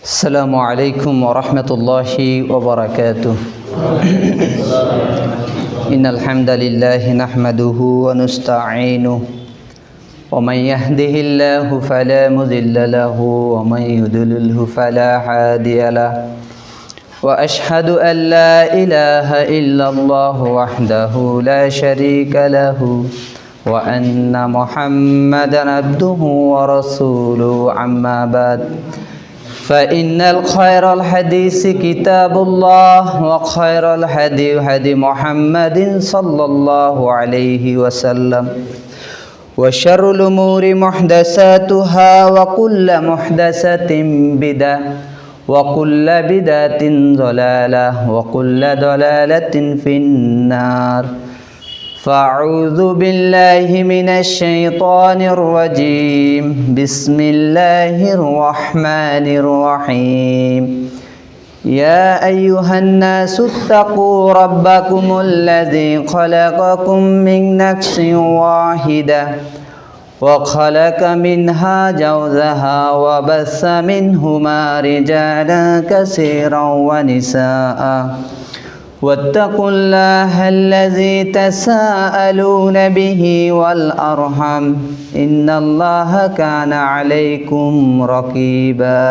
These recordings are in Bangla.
السلام عليكم ورحمة الله وبركاته. إن الحمد لله نحمده ونستعينه ومن يهده الله فلا مضل له ومن يضلله فلا هادي له وأشهد أن لا إله إلا الله وحده لا شريك له وأن محمدا عبده ورسوله. أما بعد فإن الخير الحديث كتاب الله وخير الهدي هدي محمد صلى الله عليه وسلم وشر الأمور محدثاتها وكل محدثة بدعة وكل بدعة ضلالة وكل ضلالة في النار. فأعوذ بالله من الشيطان الرجيم. بسم الله الرحمن الرحيم. يا أيها الناس اتقوا ربكم الذي خلقكم من نفس واحدة وخلق منها زوجها وبث منهما رجالا كثيرا ونساء واتقوا الله الذي تساءلون به والأرحم إن الله كان عليكم رقيبا.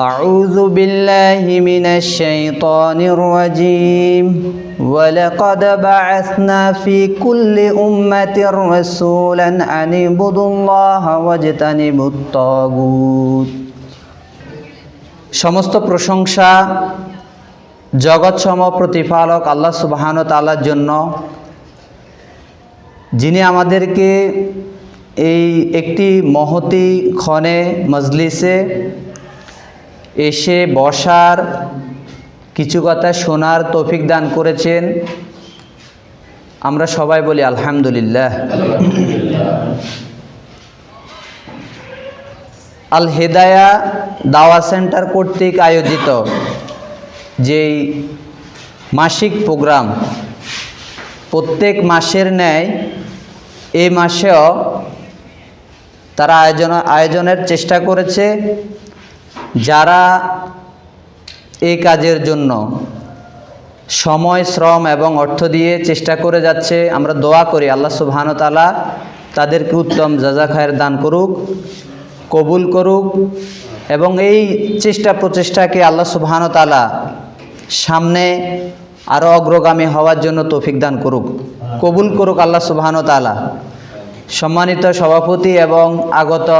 أعوذ بالله من الشيطان الرجيم. ولقد بعثنا في كل أمة رسولا أن اعبدوا الله واجتنبوا الطاغوت. সমস্ত প্রশংসা জগৎসম প্রতিপালক আল্লাহ সুবহানাহু ওয়া তাআলার জন্য, যিনি আমাদেরকে এই একটি মহতী ক্ষণে মজলিসে এসে বসার, কিছু কথা শোনার তৌফিক দান করেছেন। আমরা সবাই বলি আলহামদুলিল্লাহ। আল হেদায়া দাওয়া সেন্টার কর্তৃক আয়োজিত যেই মাসিক প্রোগ্রাম, প্রত্যেক মাসের ন্যায় এই মাসেও তারা আয়োজনের চেষ্টা করেছে। যারা এই কাজের জন্য সময়, শ্রম এবং অর্থ দিয়ে চেষ্টা করে যাচ্ছে, আমরা দোয়া করি আল্লাহ সুবহানাহু ওয়া তাআলা তাদেরকে উত্তম জাযা খায়ের দান করুক, কবুল করুক এবং এই প্রচেষ্টাকে আল্লাহ সুবহানাহু ওয়া তাআলা সামনে আরও অগ্রগামী হওয়ার জন্য তৌফিক দান করুক, কবুল করুক আল্লাহ সুবহানাহু ওয়া তাআলা। সম্মানিত সভাপতি এবং আগত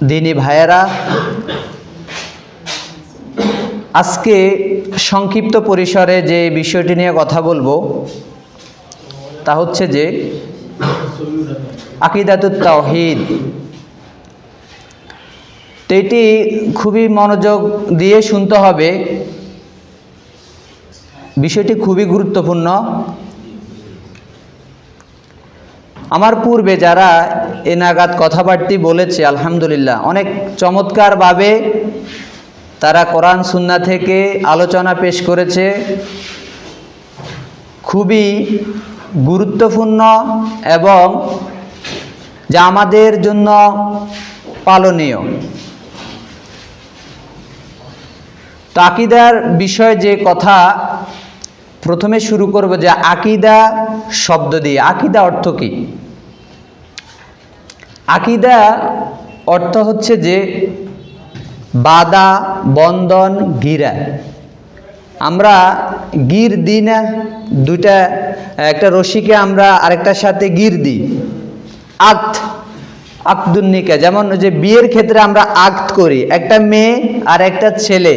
দিনী ভাইয়েরা, আজকে সংক্ষিপ্ত পরিসরে যে বিষয়টি নিয়ে কথা বলবো তা হচ্ছে যে আকিদাতুত তাওহীদ। তো এটি খুবই মনোযোগ দিয়ে শুনতে হবে, বিষয়টি খুবই গুরুত্বপূর্ণ। আমার পূর্বে যারা এ নাগাদ কথাবার্তা বলেছে, আলহামদুলিল্লাহ, অনেক চমৎকারভাবে তারা কোরআন সুন্নাহ থেকে আলোচনা পেশ করেছে, খুবই গুরুত্বপূর্ণ এবং যা আমাদের জন্য পালনীয়। তো আকিদার বিষয়ে যে কথা প্রথমে শুরু করব, যে আকিদা শব্দ দিয়ে। আকিদা অর্থ কি? আকিদা অর্থ হচ্ছে যে বাধা, বন্ধন, গিরা। আমরা গির দিই না, দুইটা, একটা রশিকে আমরা আরেকটার সাথে গির দিই। আকদুন নিকাহ, যেমন যে বিয়ের ক্ষেত্রে আমরা আকদ করি, একটা মেয়ে আর একটা ছেলে,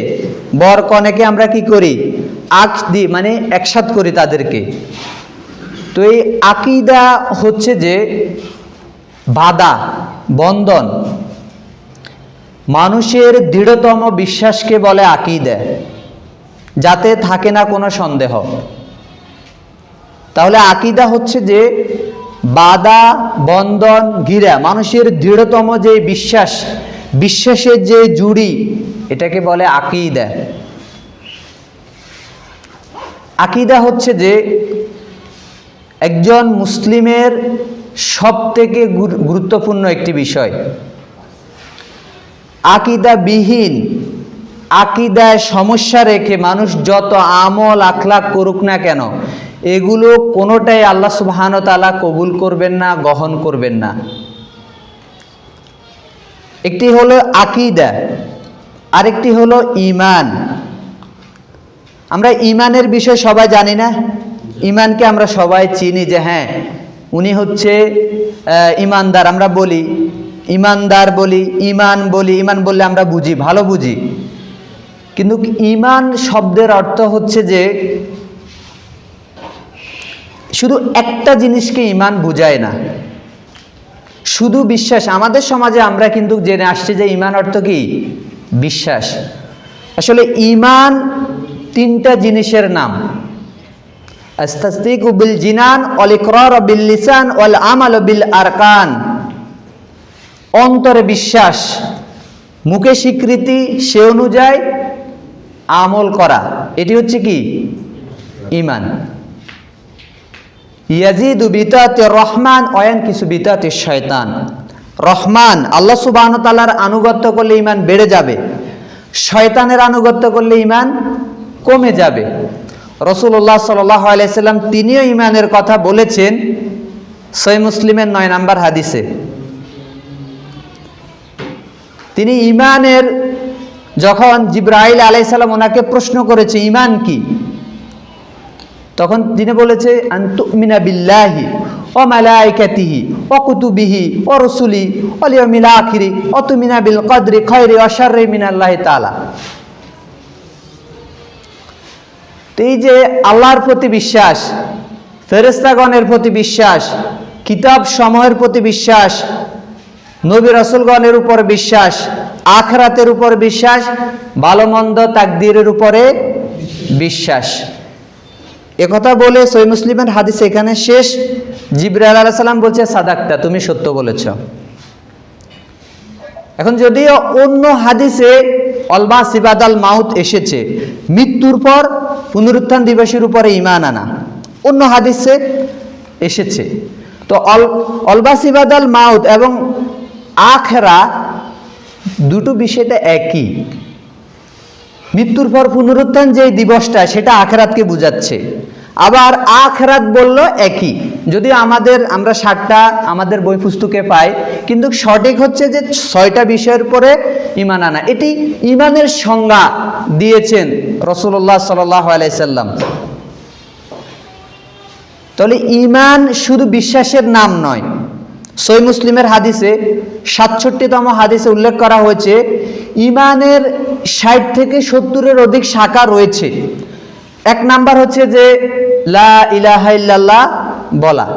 বর কনেকে আমরা কি করি? আকদ দিই, মানে একসাথ করি তাদেরকে। তো এই আকিদা হচ্ছে যে বাধা, বন্ধন, মানুষের দৃঢ়তম বিশ্বাসকে বলে আকিদা, যাতে থাকে না কোনো সন্দেহ। তাহলে আকিদা হচ্ছে যে বাধা, বন্ধন, গিরা, মানুষের দৃঢ়তম যে বিশ্বাস, বিশ্বাসের যে জুড়ি, এটাকে বলে আকিদা। আকিদা হচ্ছে যে একজন মুসলিমের সবথেকে গুরুত্বপূর্ণ একটি বিষয়। আকীদাবিহীন, আকীদায় সমস্যা রেখে মানুষ যত আমল আখলাক করুক না কেন, এগুলো কোনোটাই আল্লাহ সুবহানাহু ওয়া তাআলা কবুল করবেন না, গ্রহণ করবেন না। একটি হলো আকীদা, আরেকটি হলো ঈমান। আমরা ঈমানের বিষয় সবাই জানি না? ঈমানকে আমরা সবাই চিনি যে হ্যাঁ, উনি হচ্ছে ঈমানদার। আমরা বলি ঈমানদার, বলি ঈমান, বলি ঈমান বললে আমরা বুঝি, ভালো বুঝি। কিন্তু ঈমান শব্দের অর্থ হচ্ছে যে শুধু একটা জিনিসকে ঈমান বুঝায় না, শুধু বিশ্বাস। আমাদের সমাজে আমরা কিন্তু জেনে আসছি যে ঈমান অর্থ কি? বিশ্বাস। আসলে ঈমান তিনটা জিনিসের নাম। আস্তাসদিকু বিল জিনান ওয়াল ইকরারু বিল লিসান ওয়াল আমালু বিল আরকান। অন্তরে বিশ্বাস, মুখে স্বীকৃতি, সে অনুযায়ী আমল করা, এটি হচ্ছে কি? ঈমান। ইয়াজিদু বিতাআতির রহমান ওয়া ইয়ানকিসু বিতাআতিশ শয়তান। রহমান আল্লাহ সুবহানাহু ওয়া তাআলার আনুগত্য করলে ঈমান বেড়ে যাবে, শয়তানের আনুগত্য করলে ঈমান কমে যাবে। রাসূলুল্লাহ সাল্লাল্লাহু আলাইহি সাল্লাম তিনিও ঈমানের কথা বলেছেন সহিহ মুসলিমের 9 নম্বর হাদিসে। তিনি ঈমানের, যখন জিবরাইল আলাইহিস সালাম ওনাকে প্রশ্ন করেছে ঈমান কি, তখন তিনি বলেছে আনতুমিনা বিল্লাহি ওয়া মালাইকাতিহি ওয়া কুতুবিহি ওয়া রুসুলি ওয়াল ইয়াউমিল আখিরি ওয়া তুমিনা বিল কদরি খায়রি ওয়া শাররি মিনাল্লাহি তাআলা। তো এই যে আল্লাহর প্রতি বিশ্বাস, ফেরেশতাগণের প্রতি বিশ্বাস, কিতাব সমূহের প্রতি বিশ্বাস, নবী রাসূলগণের উপর বিশ্বাস, আখিরাতের উপর বিশ্বাস, ভালো মন্দ তাকদীরের উপরে বিশ্বাস। একথা বলে সহিহ মুসলিমের হাদিস এখানে শেষ। জিবরাইল আলাইহিস সালাম বলছে সাদাকতা, তুমি সত্য বলেছ। এখন যদিও অন্য হাদিসে অলবাস ইবাদাল মাউত এসেছে, মৃত্যুর পর পুনরুত্থান দিবসের উপরে ঈমান আনা, অন্য হাদিসে এসেছে। তো অলবাস ইবাদাল মাউত এবং আখিরা দুটো বিষয়টা একই। মৃত্যুর পর পুনরুত্থান যে দিবসটা, সেটা আখিরাতকে বোঝাচ্ছে। আবার আখিরাত বলল একই, যদি আমরা 7টা আমাদের বই পুস্তকে পাই, কিন্তু সঠিক হচ্ছে যে 6টা বিষয়ের পরে ঈমান আনা। এটি ঈমানের সংজ্ঞা দিয়েছেন রাসূলুল্লাহ সাল্লাল্লাহু আলাইহি সাল্লাম। তাহলে ঈমান শুধু বিশ্বাসের নাম নয়। সহিহ মুসলিমের হাদিসে 67তম হাদিসে উল্লেখ করা হয়েছে ঈমানের 60 থেকে 70-এর অধিক শাখা রয়েছে। 1 নাম্বার হচ্ছে যে লা ইলাহা ইল্লাল্লাহ বলা,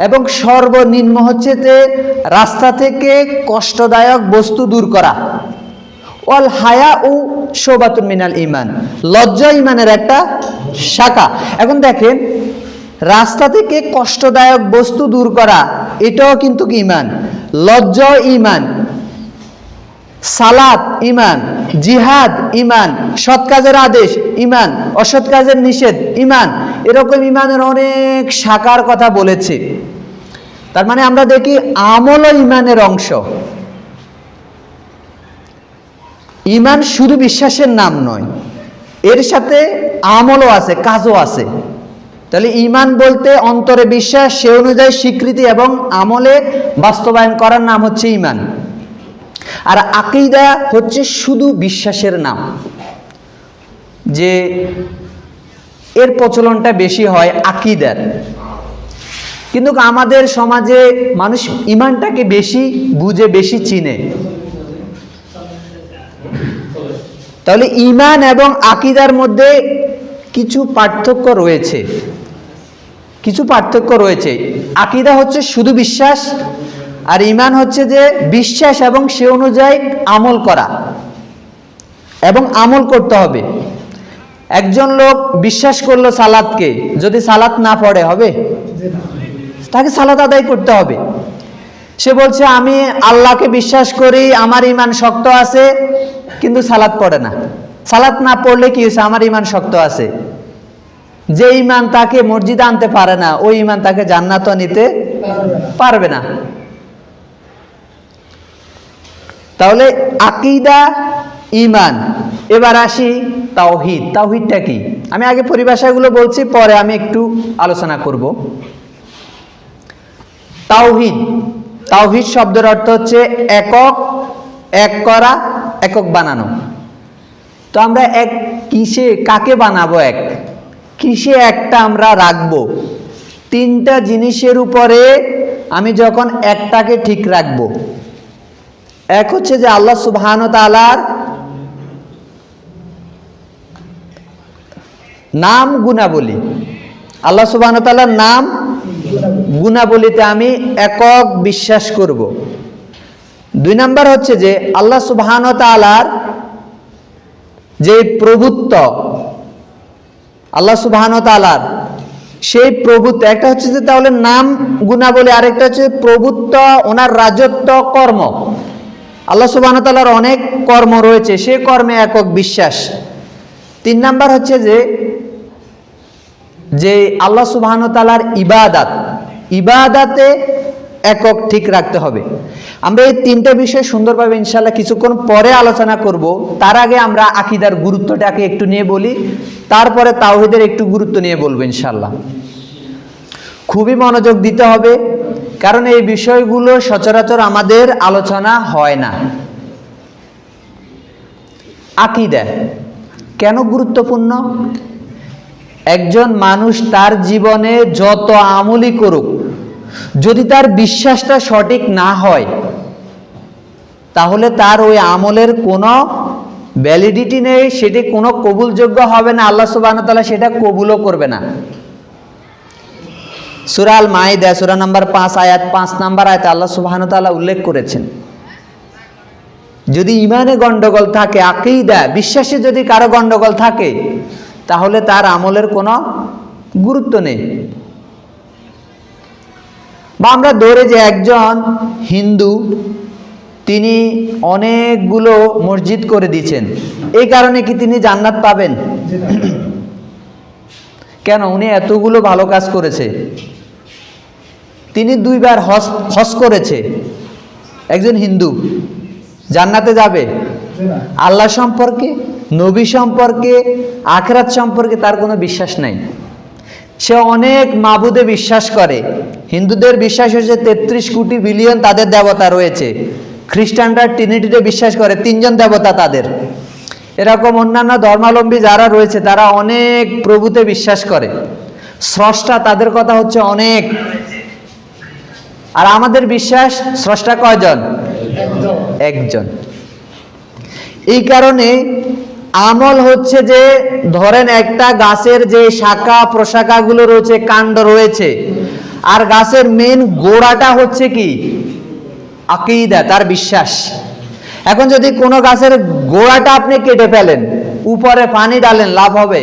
এবং সর্বনিম্ন হচ্ছে যে রাস্তা থেকে কষ্টদায়ক বস্তু দূর করা। ওয়াল হায়াউ শুবাতুন মিনাল ঈমান, লজ্জা ঈমানের একটা শাখা। এখন দেখেন, রাস্তা থেকে কষ্টদায়ক বস্তু দূর করা, এটাও কিন্তু ঈমান। লজ্জা ঈমান, সালাত ঈমান, জিহাদ ঈমান, সৎ কাজের আদেশ ঈমান, অসৎ কাজের নিষেধ ঈমান। এরকম ঈমানের অনেক শাখার কথা বলেছে। তার মানে আমরা দেখি আমলও ঈমানের অংশ। ঈমান শুধু বিশ্বাসের নাম নয়, এর সাথে আমলও আছে, কাজও আছে। তাহলে ঈমান বলতে অন্তরে বিশ্বাস, সে অনুযায়ী স্বীকৃতি এবং আমলে বাস্তবায়ন করার নাম হচ্ছে ঈমান। আর আকীদা হচ্ছে শুধু বিশ্বাসের নাম, যে এর প্রচলনটা বেশি হয় আকীদার। কিন্তু আমাদের সমাজে মানুষ ঈমানটাকে বেশি বুঝে, বেশি চিনে। তাহলে ঈমান এবং আকীদার মধ্যে কিছু পার্থক্য রয়েছে, আকীদা হচ্ছে শুধু বিশ্বাস, আর ঈমান হচ্ছে যে বিশ্বাস এবং সে অনুযায়ী আমল করা, এবং আমল করতে হবে। একজন লোক বিশ্বাস করলো সালাতকে, যদি সালাত না পড়ে হবে? তাকে সালাত আদায় করতে হবে। সে বলছে আমি আল্লাহকে বিশ্বাস করি, আমার ঈমান শক্ত আছে, কিন্তু সালাত পড়ে না। সালাত না পড়লে কি হয়েছে? আমার ঈমান শক্ত আছে। যে ঈমান তাকে মসজিদে আনতে পারে না, ওই ঈমান তাকে জান্নাতও নিতে পারবে না। তাহলে আকীদা, ঈমান। এবার আসি তাওহীদ। তাওহীদটা কি? আমি আগে পরিভাষাগুলো বলছি, পরে আমি একটু আলোচনা করব। তাওহীদ, তাওহীদ শব্দের অর্থ হচ্ছে একক, এক করা, একক বানানো। তো আমরা এক কিসে, কাকে বানাবো এক, কিসে একটা আমরা রাখবো? তিনটা জিনিসের উপরে আমি যখন একটাকে ঠিক রাখবো। এক হচ্ছে যে আল্লাহ সুবহানাহু ওয়া তাআলার নাম গুণাবলী, আল্লাহ সুবহানাহু ওয়া তাআলার নাম গুণাবলীতে আমি একক বিশ্বাস করব। দুই নাম্বার হচ্ছে যে আল্লাহ সুবহানাহু ওয়া তাআলার যে প্রভুত্ব, আল্লাহ সুবহানাহু ওয়া তাআলার সেই প্রভুত্ব, একটা হচ্ছে যে তাহলে নাম গুণাবলী, আরেকটা হচ্ছে প্রভুত্ব, ওনার রাজত্ব, কর্ম। আল্লাহ সুবহানাহু ওয়া তাআলার অনেক কর্ম রয়েছে, সে কর্মে একক বিশ্বাস। তিন নাম্বার হচ্ছে যে আল্লাহ সুবহানাহু ওয়া তাআলার ইবাদত, ইবাদতে একক ঠিক রাখতে হবে। আমরা এই তিনটা বিষয় সুন্দরভাবে ইনশাআল্লাহ কিছুক্ষণ পরে আলোচনা করব। তার আগে আমরা আকীদার গুরুত্বটাকে একটু নিয়ে বলি, তারপরে তাওহীদের একটু গুরুত্ব নিয়ে বলবো ইনশাআল্লাহ। খুবই মনোযোগ দিতে হবে, কারণ এই বিষয়গুলো সচরাচর আমাদের আলোচনা হয় না। আকীদা কেন গুরুত্বপূর্ণ? একজন মানুষ তার জীবনে যত আমলই করুক, যদি তার বিশ্বাসটা সঠিক না হয়, তাহলে তার ওই আমলের কোনো ভ্যালিডিটি নেই, সেটি কোনো কবুলযোগ্য হবে না, আল্লাহ সুবহানাহু ওয়া তাআলা সেটা কবুলও করবে না। সূরা আল মাইদা সূরা নাম্বার 5 আয়াত 5 নাম্বার আয়াতে আল্লাহ সুবহানাহু ওয়া তাআলা উল্লেখ করেছেন, যদি ঈমানে গন্ডগোল থাকে, আকীদা বিশ্বাসে যদি কারো গন্ডগোল থাকে, তাহলে তার আমলের কোনো গুরুত্ব নেই। বা আমরা ধরে যে একজন হিন্দু, তিনি অনেকগুলো মসজিদ করে দিয়েছেন, এই কারণে কি তিনি জান্নাত পাবেন? কেন? উনি এতগুলো ভালো কাজ করেছে, তিনি 2 বার হজ করেছে, একজন হিন্দু জান্নাতে যাবে? আল্লাহ সম্পর্কে, নবী সম্পর্কে, আখিরাত সম্পর্কে তার কোনো বিশ্বাস নাই। সে অনেক মাবুদে বিশ্বাস করে। হিন্দুদের বিশ্বাস হচ্ছে 33 কোটি বিলিয়ন তাদের দেবতা রয়েছে। খ্রিস্টানরা ট্রিনিটিতে বিশ্বাস করে, 3 জন দেবতা তাদের। এরকম অন্যান্য ধর্মাবলম্বী যারা রয়েছে তারা অনেক প্রভুতে বিশ্বাস করে, স্রষ্টা তাদের কথা হচ্ছে অনেক। আর আমাদের বিশ্বাস স্রষ্টা কয়জন? একজন। এই কারণে আমল হচ্ছে যে, ধরেন একটা গাছের যে শাখা প্রশাখাগুলো রয়েছে, কাণ্ড রয়েছে, আর গাছের মেন গোড়াটা হচ্ছে কি? আকীদা, তার বিশ্বাস। এখন যদি কোনো গাছের গোড়াটা আপনি কেটে ফেলেন, উপরে পানি ডালেন, লাভ হবে?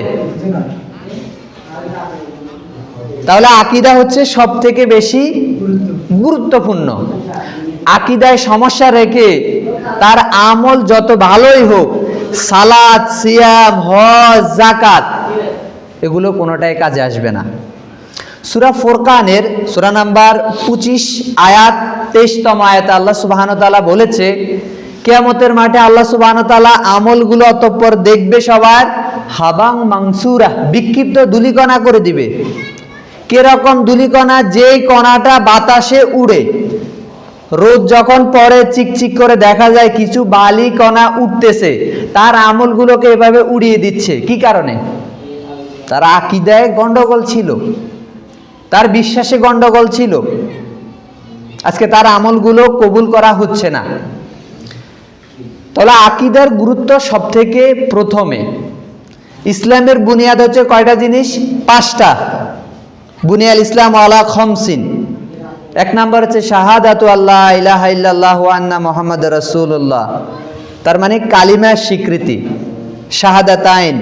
তাহলে আকীদা হচ্ছে সব থেকে বেশি গুরুত্বপূর্ণ। আকীদায় সমস্যা রেখে তার আমল যত ভালোই হোক, সালাত, সিয়াম, হজ, যাকাত, এগুলো কোনোটাই কাজে আসবে না। সূরা ফুরকানের সূরা নাম্বার 25 আয়াত 23তম আয়াতে আল্লাহ সুবহানাহু ওয়া তাআলা বলেছে, কিয়ামতের মাঠে আল্লাহ সুবহানাহু ওয়া তাআলা আমলগুলো অতঃপর দেখবে সবার হাবাং মানসুরা, বিক্ষিপ্ত ধূলিকণা করে দিবে। কিরকম ধূলিকণা? যেই কণাটা বাতাসে উড়ে, রোদ যখন পড়ে চিকচিক করে দেখা যায় কিছু বালি কণা উঠতেছে, তার আমলগুলোকে এভাবে উড়িয়ে দিচ্ছে। কি কারণে? তার আকীদায় গন্ডগোল ছিল, তার বিশ্বাসে গন্ডগোল ছিল, আজকে তার আমলগুলো কবুল করা হচ্ছে না। তাহলে আকীদার গুরুত্ব সব থেকে প্রথমে। ইসলামের বুনিয়াদ হচ্ছে কয়টা জিনিস? 5টা। বুনিয়াল ইসলাম আলা খামসিন। 1 নাম্বার হচ্ছে শাহাদাতু আল্লাহ ইলাহা ইল্লাল্লাহু ওয়া আন্না মুহাম্মাদুর রাসূলুল্লাহ, তার মানে কালিমার স্বীকৃতি, শাহাদাতাইন।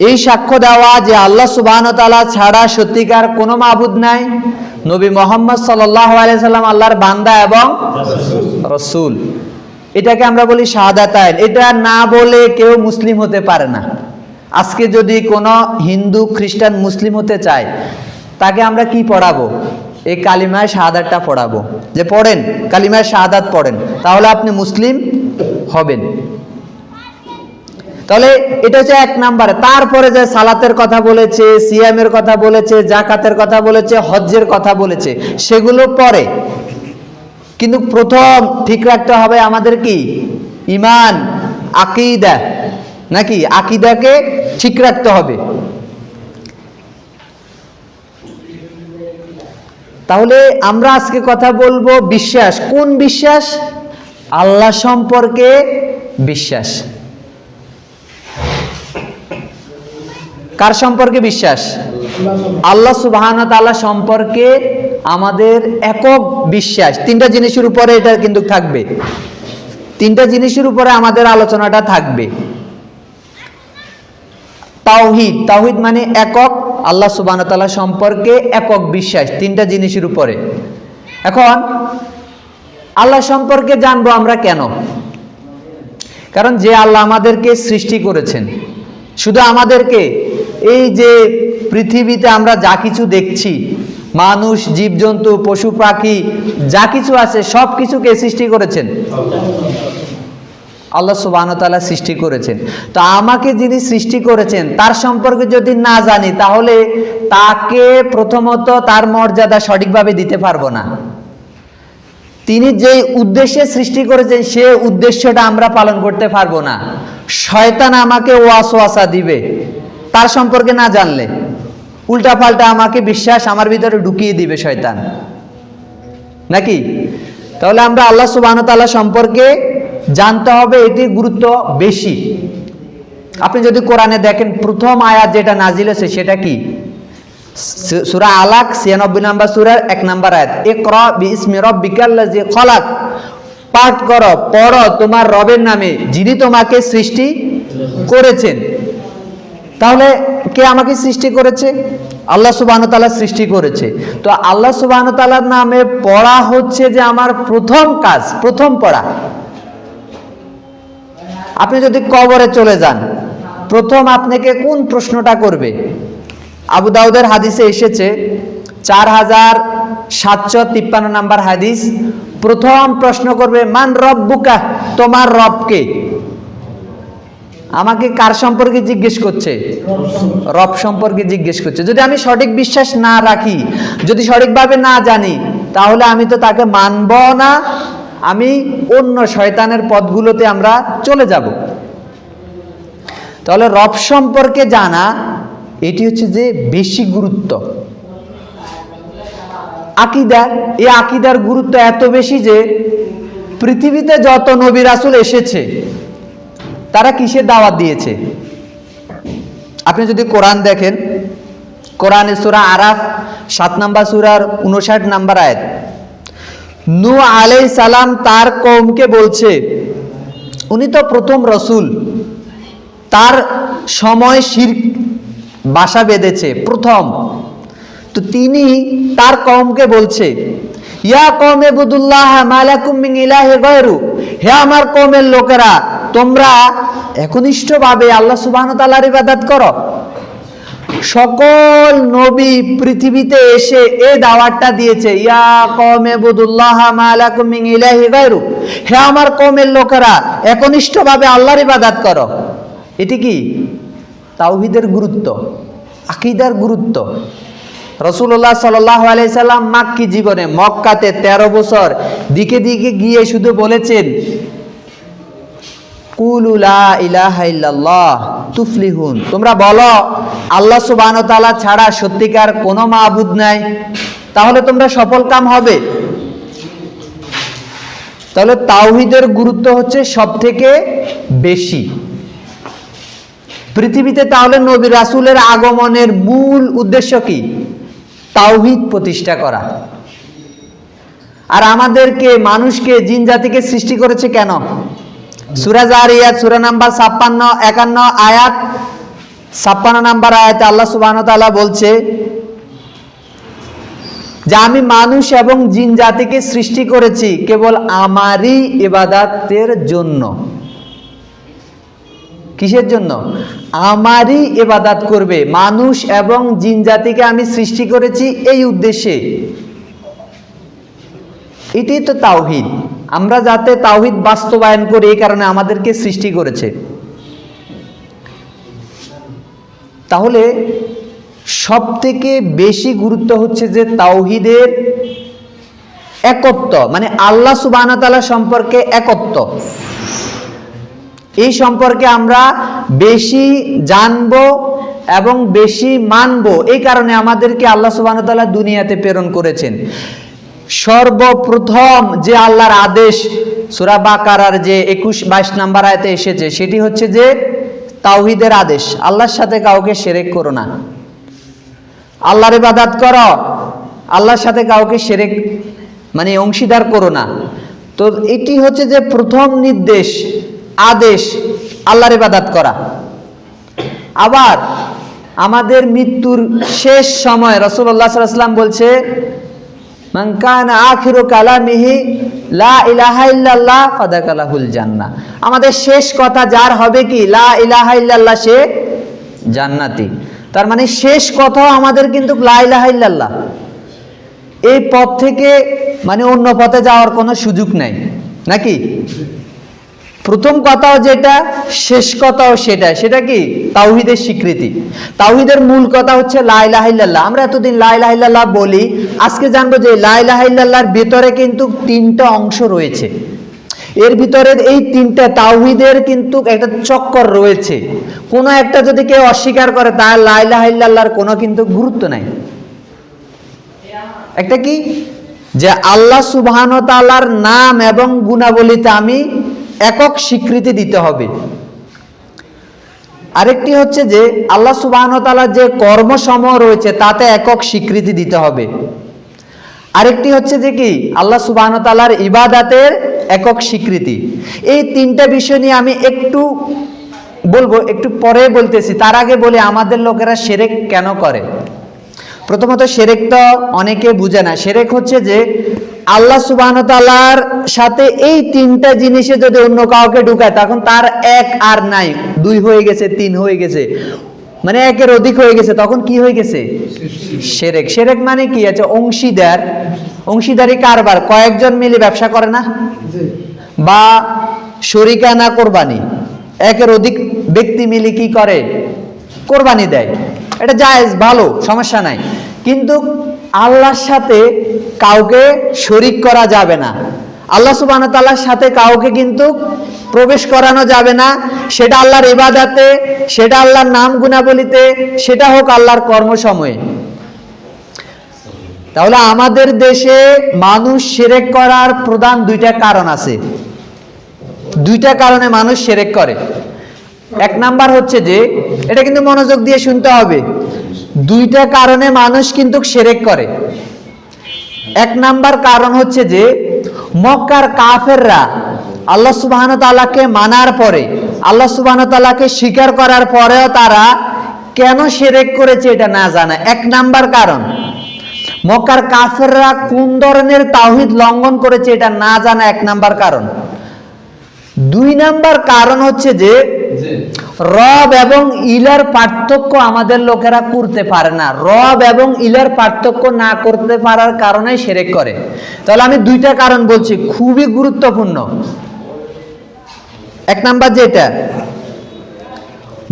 এই সাক্ষ্য দেওয়া যে আল্লাহ সুবহানাহু ওয়া তাআলা ছাড়া সত্যিকার কোনো মাবুদ নাই, নবী মুহাম্মদ সাল্লাল্লাহু আলাইহি সাল্লাম আল্লাহর বান্দা এবং রাসূল, এটাকে আমরা বলি শাহাদাতাইন। এটা না বলে কেউ মুসলিম হতে পারে না। আজকে যদি কোনো হিন্দু খ্রিস্টান মুসলিম হতে চায়, তাকে আমরা কি পড়াবো? এই কালিমায়ে শাহাদাতটা পড়াবো, যে পড়েন কালিমায়ে শাহাদাত পড়েন, তাহলে আপনি মুসলিম হবেন। তাহলে এটা হচ্ছে এক নাম্বারে। তারপরে যে সালাতের কথা বলেছে, সিয়ামের কথা বলেছে, জাকাতের কথা বলেছে, হজ্জের কথা বলেছে, সেগুলো পরে। কিন্তু প্রথম ঠিক রাখতে হবে আমাদের কি? ঈমান, আকীদা, নাকি? আকীদাকে ঠিক রাখতে হবে। তাহলে আমরা আজকে কথা বলবো বিশ্বাস। কোন বিশ্বাস? আল্লাহ সম্পর্কে বিশ্বাস। কার সম্পর্কে বিশ্বাস? আল্লাহ সুবহানাহু ওয়া তাআলা সম্পর্কে আমাদের একক বিশ্বাস। তিনটা জিনিসের উপরে এটা কিন্তু থাকবে, তিনটা জিনিসের উপরে আমাদের আলোচনাটা থাকবে। তাওহীদ, তাওহীদ মানে একক, আল্লাহ সুবহানাহু ওয়া তাআলা সম্পর্কে একক বিশ্বাস, তিনটা জিনিসের উপরে। এখন আল্লাহ সম্পর্কে জানবো আমরা কেন? কারণ যে আল্লাহ আমাদেরকে সৃষ্টি করেছেন, শুধু আমাদেরকে, এই যে পৃথিবীতে আমরা যা কিছু দেখছি, মানুষ, জীবজন্তু, পশু পাখি, যা কিছু আছে সব কিছুকে সৃষ্টি করেছেন আল্লাহ সুবহানাহু ওয়া তাআলা, সৃষ্টি করেছেন। তো আমাকে যিনি সৃষ্টি করেছেন তার সম্পর্কে যদি না জানি, তাহলে তাকে প্রথমত তার মর্যাদা সঠিকভাবে দিতে পারবো না। তিনি যেই উদ্দেশ্যে সৃষ্টি করেছেন সে উদ্দেশ্যটা আমরা পালন করতে পারবো না। শয়তান আমাকে ওয়াসওয়াসা দিবে তার সম্পর্কে না জানলে, উল্টাপাল্টা আমাকে বিশ্বাস আমার ভিতরে ঢুকিয়ে দিবে শয়তান, নাকি? তাহলে আমরা আল্লাহ সুবহানাহু ওয়া তাআলা সম্পর্কে জানতে হবে, এটির গুরুত্ব বেশি। আপনি যদি কোরআনে দেখেন, প্রথম আয়াত যেটা নাজিল হয়েছে সেটা কি? সূরা আলাক ৯৬ নম্বর সূরার ১ নম্বর আয়াত, ইকরা বিইসমি রাব্বিকাল্লাযী খলাক। পাঠ করো, পড়ো তোমার রবের নামে যিনি তোমাকে সৃষ্টি করেছেন। তাহলে কে আমাকে সৃষ্টি করেছে? আল্লাহ সুবহানাহু ওয়া তাআলা সৃষ্টি করেছে। তো আল্লাহ সুবহানাহু ওয়া তাআলার নামে পড়া হচ্ছে যে আমার প্রথম কাজ, প্রথম পড়া। আপনি যদি কবরে চলে যান, প্রথম আপনাকে কোন প্রশ্নটা করবে? আবু দাউদের হাদিসে এসেছে, ৪৭৫৩ নাম্বার হাদিস, প্রথম প্রশ্ন করবে মান রব্বুকা, তোমার রবকে। আমাকে কার সম্পর্কে জিজ্ঞেস করছে? রব সম্পর্কে জিজ্ঞেস করছে। যদি আমি সঠিক বিশ্বাস না রাখি, যদি সঠিকভাবে না জানি, তাহলে আমি তো তাকে মানব না, আমি অন্য শয়তানের পথগুলোতে আমরা চলে যাব। তাহলে রব সম্পর্কে জানা, এটি হচ্ছে যে বেশি গুরুত্ব। আকীদা, এই আকীদার গুরুত্ব এত বেশি যে পৃথিবীতে যত নবী রাসূল এসেছে তারা কিসের দাওয়াত দিয়েছে? আপনি যদি কোরআন দেখেন, কোরআনে সূরা আরাফ ৭ নম্বর সূরার ৫৯ নম্বর আয়াত, নূহ আলাইহিস সালাম তার কওমকে বলছে, উনি তো প্রথম রাসূল, তার সময় শিরক বাসা বেঁধেছে প্রথম। তো তিনি তার কওমকে বলছে, ইয়া কওমে ইবুদুল্লাহ মা লাকুম মিন ইলাহি গায়রু, হে আমার কওমের লোকেরা, তোমরা একনিষ্ঠভাবে আল্লাহ সুবহানাহু ওয়া তাআলার ইবাদত করো। সকল নবী পৃথিবীতে এসে এই দাওয়াতটা দিয়েছে, ইয়া কওমে ইবুদুল্লাহ মা লাকুম মিন ইলাহি গায়রু, হে আমার কওমের লোকেরা, একনিষ্ঠভাবে আল্লাহর ইবাদত করো। এটি কি? তাওহীদের গুরুত্ব, আকীদার গুরুত্ব। রাসূলুল্লাহ সাল্লাল্লাহু আলাইহি সাল্লাম মাক্কি জীবনে, মক্কাতে 13 বছর দিকে দিকে গিয়ে শুধু বলেছেন, কুলু লা ইলাহা ইল্লাল্লাহ তুফলিহুন, তোমরা বলো আল্লাহ সুবহানাহু ওয়া তাআলা ছাড়া সত্যিকার কোনো মাবুদ নাই, তাহলে তোমরা সফলকাম হবে। তাহলে তাওহীদের গুরুত্ব হচ্ছে সবথেকে বেশি পৃথিবীতে। তাহলে নবী রাসূলের আগমনের মূল উদ্দেশ্য কি? তাওহীদ প্রতিষ্ঠা করা। আর আমাদেরকে, মানুষকে, জিন জাতিকে সৃষ্টি করেছে কেন? সূরা যারিয়াত সূরা নাম্বার ৫১ আয়াত, ৫৬ নাম্বার আয়াতে আল্লাহ সুবহানাহু ওয়া তাআলা বলছে যে আমি মানুষ এবং জিন জাতিকে সৃষ্টি করেছি কেবল আমারই ইবাদতের জন্য। কিসের জন্য? আমারই ইবাদত করবে, মানুষ এবং জিন জাতিকে আমি সৃষ্টি করেছি এই উদ্দেশ্যে। এটাই তো তাওহীদ। আমরা যাতে তাওহীদ বাস্তবায়ন করি, এই কারণে আমাদেরকে সৃষ্টি করেছে। তাহলে সব থেকে বেশি গুরুত্ব হচ্ছে যে তাওহীদের একত্ব, মানে আল্লাহ সুবহানাহু ওয়া তাআলা সম্পর্কে একত্ব। এই সম্পর্কে আমরা বেশি জানব এবং বেশি মানব। এই কারণে আমাদেরকে আল্লাহ সুবহানাহু ওয়া তাআলা দুনিয়াতে প্রেরণ করেছেন। সর্বপ্রথম যে আল্লাহর আদেশ সূরা বাকারার যে 21-22 নম্বর আয়াতে এসেছে, সেটি হচ্ছে যে তাওহীদের আদেশ। আল্লাহর সাথে কাউকে শিরক করো না, আল্লাহর ইবাদত করো, আল্লাহর সাথে কাউকে শিরক মানে অংশীদার করো না। তো এটি হচ্ছে যে প্রথম নির্দেশ, আদেশ, আল্লাহর ইবাদত করা। আবার আমাদের মৃত্যুর শেষ সময় রাসূলুল্লাহ সাল্লাল্লাহু আলাইহি ওয়াসাল্লাম বলছে, মান কানা আখিরু কালামিহি লা ইলাহা ইল্লাল্লাহ ফাদাকালাহুল জান্নাহ। আমাদের শেষ কথা যার হবে কি লা ইলাহা ইল্লাল্লাহ, সে জান্নাতি। তার মানে শেষ কথা আমাদের কিন্তু লা ইলাহা ইল্লাল্লাহ। এই পথ থেকে মানে অন্য পথে যাওয়ার কোনো সুযোগ নাই, নাকি? প্রথম কথাও যেটা, শেষ কথাও সেটা। সেটা কি? তাওহীদের স্বীকৃতি। তাওহীদের মূল কথা হচ্ছে লা ইলাহা ইল্লাল্লাহ। আমরা এতদিন লা ইলাহা ইল্লাল্লাহ বলি, আজকে জানবো যে লা ইলাহা ইল্লাল্লাহর ভিতরে কিন্তু 3টা অংশ রয়েছে। এর ভিতরে এই 3টা তাওহীদের কিন্তু একটা চক্কর রয়েছে। কোনো একটা যদি কেউ অস্বীকার করে, তার লা ইলাহা ইল্লাল্লাহর কোনো কিন্তু গুরুত্ব নাই। একটা কি? যে আল্লাহ সুবহানাহু ওয়া তাআলার নাম এবং গুণাবলীতে আমি একক স্বীকৃতি দিতে হবে। আরেকটি হচ্ছে যে আল্লাহ সুবহানাহু ওয়া তাআলার যে কর্মসমূহ রয়েছে তাতে একক স্বীকৃতি দিতে হবে। আরেকটি হচ্ছে যে কি আল্লাহ সুবহানাহু ওয়া তাআলার ইবাদতের একক স্বীকৃতি। এই 3টা বিষয় নিয়ে আমি একটু বলবো, একটু পরে বলতেছি। তার আগে বলি আমাদের লোকেরা শিরক কেন করে। প্রথমত শিরক তো অনেকে বুঝে না। শিরক হচ্ছে যে আল্লাহ সুবহানাহু ওয়া তাআলার সাথে এই 3টা জিনিসে যদি অন্য কাউকে ঢুকায়, তখন তার এক আর নাই, 2 হয়ে গেছে, 3 হয়ে গেছে, মানে একের অধিক হয়ে গেছে, তখন কি হয়ে গেছে? শিরক। শিরক মানে কি? আছে অংশীদার, অংশীদারি কারবার। কয়েকজন মিলে ব্যবসা করে না, বা শরিকানা কোরবানি, একের অধিক ব্যক্তি মিলে কি করে? কোরবানি দেয়। এটা জায়েজ, ভালো, সমস্যা নাই। কিন্তু আল্লাহর সাথে কাউকে শরীক করা যাবে না। আল্লাহ সুবহানাহু ওয়া তাআলার সাথে কাউকে কিন্তু প্রবেশ করানো যাবে না। সেটা আল্লাহর ইবাদতে, সেটা আল্লাহর নাম গুণাবলীতে, সেটা হোক আল্লাহর কর্মসময়ে। তাহলে আমাদের দেশে মানুষ শিরক করার প্রধান 2টা কারণ আছে। 2টা কারণে মানুষ শিরক করে। 1 নাম্বার হচ্ছে যে, এটা কিন্তু মনোযোগ দিয়ে শুনতে হবে, 2টা কারণে মানুষ কিন্তু শিরক করে। 1 নাম্বার কারণ হচ্ছে যে মক্কার কাফেররা আল্লাহ সুবহানাহু ওয়া তাআলাকে মানার পরে, আল্লাহ সুবহানাহু ওয়া তাআলাকে স্বীকার করার পরেও তারা কেন শিরক করেছে এটা না জানা। 1 নাম্বার কারণ মক্কার কাফেররা কোন ধরনের তাওহীদ লঙ্ঘন করেছে এটা না জানা 1 নাম্বার কারণ। 2 নাম্বার কারণ হচ্ছে যে রব এবং ইলার পার্থক্য আমাদের লোকেরা করতে পারে না। রব এবং ইলার পার্থক্য না করতে পারার কারণে শিরক করে। তাহলে আমি 2টা কারণ বলছি, খুবই গুরুত্বপূর্ণ। 1 নাম্বার যেটা,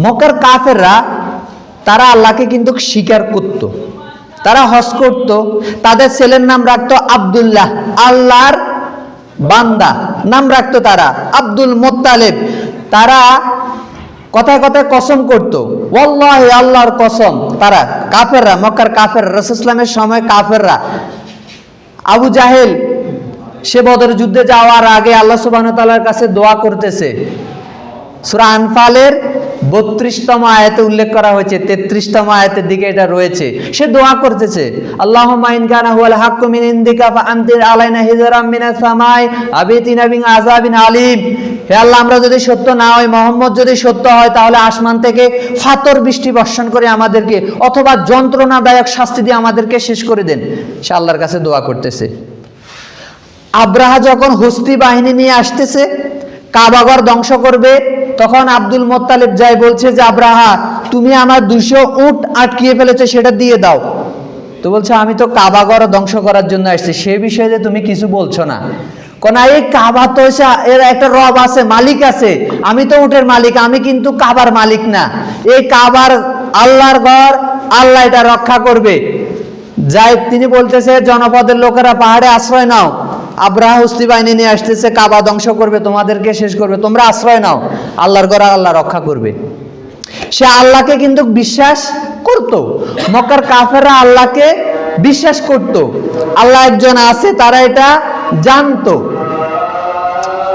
মক্কার কাফেররা তারা আল্লাহকে কিন্তু স্বীকার করত, তারা হজ করত, তাদের ছেলের নাম রাখতো আব্দুল্লাহ, আল্লাহর বান্দা নাম রাখতো তারা, আব্দুল মুত্তালিব। তারা কথায় কথায় কসম করত, ওয়াল্লাহি, আল্লাহর কসম। তারা কাফেররা, মক্কার কাফেররা, রাসূল সাল্লাল্লাহু আলাইহি ওয়াসাল্লামের সময় কাফেররা, আবু জাহেল সে বদর যুদ্ধে যাওয়ার আগে আল্লাহ সুবহানাহু ওয়া তাআলার কাছে দোয়া করতেছে। সূরা আনফালের 32তম আয়াতে উল্লেখ করা হয়েছে, 33তম আয়াতের দিকে এটা রয়েছে। সে দোয়া করতেছে, আল্লাহুম্মা ইন কানা হুয়াল হাক্কু মিন ইনদিকা ফাআমতির আলাইনা হিজরাম মিনাস সামাই আবিতিনা বিন আযাবিন আলিম। হে আল্লাহ, আমরা যদি সত্য না হই, মুহাম্মদ যদি সত্য হয়, তাহলে আসমান থেকে ফাতর বৃষ্টি বর্ষণ করে আমাদেরকে, অথবা যন্ত্রণাদায়ক শাস্তি দিয়ে আমাদেরকে শেষ করে দেন। সে আল্লাহর কাছে দোয়া করতেছে। আব্রাহা যখন হস্তি বাহিনী নিয়ে আসতেছে, কাবাঘর ধ্বংস করবে, তখন আব্দুল মোত্তালিব যাই বলছে যে আব্রাহা, তুমি আমার 200 উট আটকিয়ে ফেলেছো, সেটা দিয়ে দাও। তো বলছে আমি তো কাবা ঘর ধ্বংস করার জন্য আসছি, সে বিষয়ে যে তুমি কিছু বলছো না। কোন এই কাবা তো এর একটা রব আছে, মালিক আছে, আমি তো উটের মালিক, আমি কিন্তু কাবার মালিক না। এই কাবার আল্লাহর ঘর, আল্লাহ এটা রক্ষা করবে। যাই তিনি বলতেছে জনপদের লোকেরা পাহাড়ে আশ্রয় নাও, আব্রাহা হুসলি বাহিনী নিয়ে আসতেছে, কাবা ধ্বংস করবে, তোমাদেরকে শেষ করবে, তোমরা আশ্রয় নাও, আল্লাহর ঘর আল্লাহ রক্ষা করবে। সে আল্লাহকে কিন্তু বিশ্বাস করত। মক্কার কাফেররা আল্লাহকে বিশ্বাস করত, আল্লাহ একজন আছে, তারা এটা জানতো,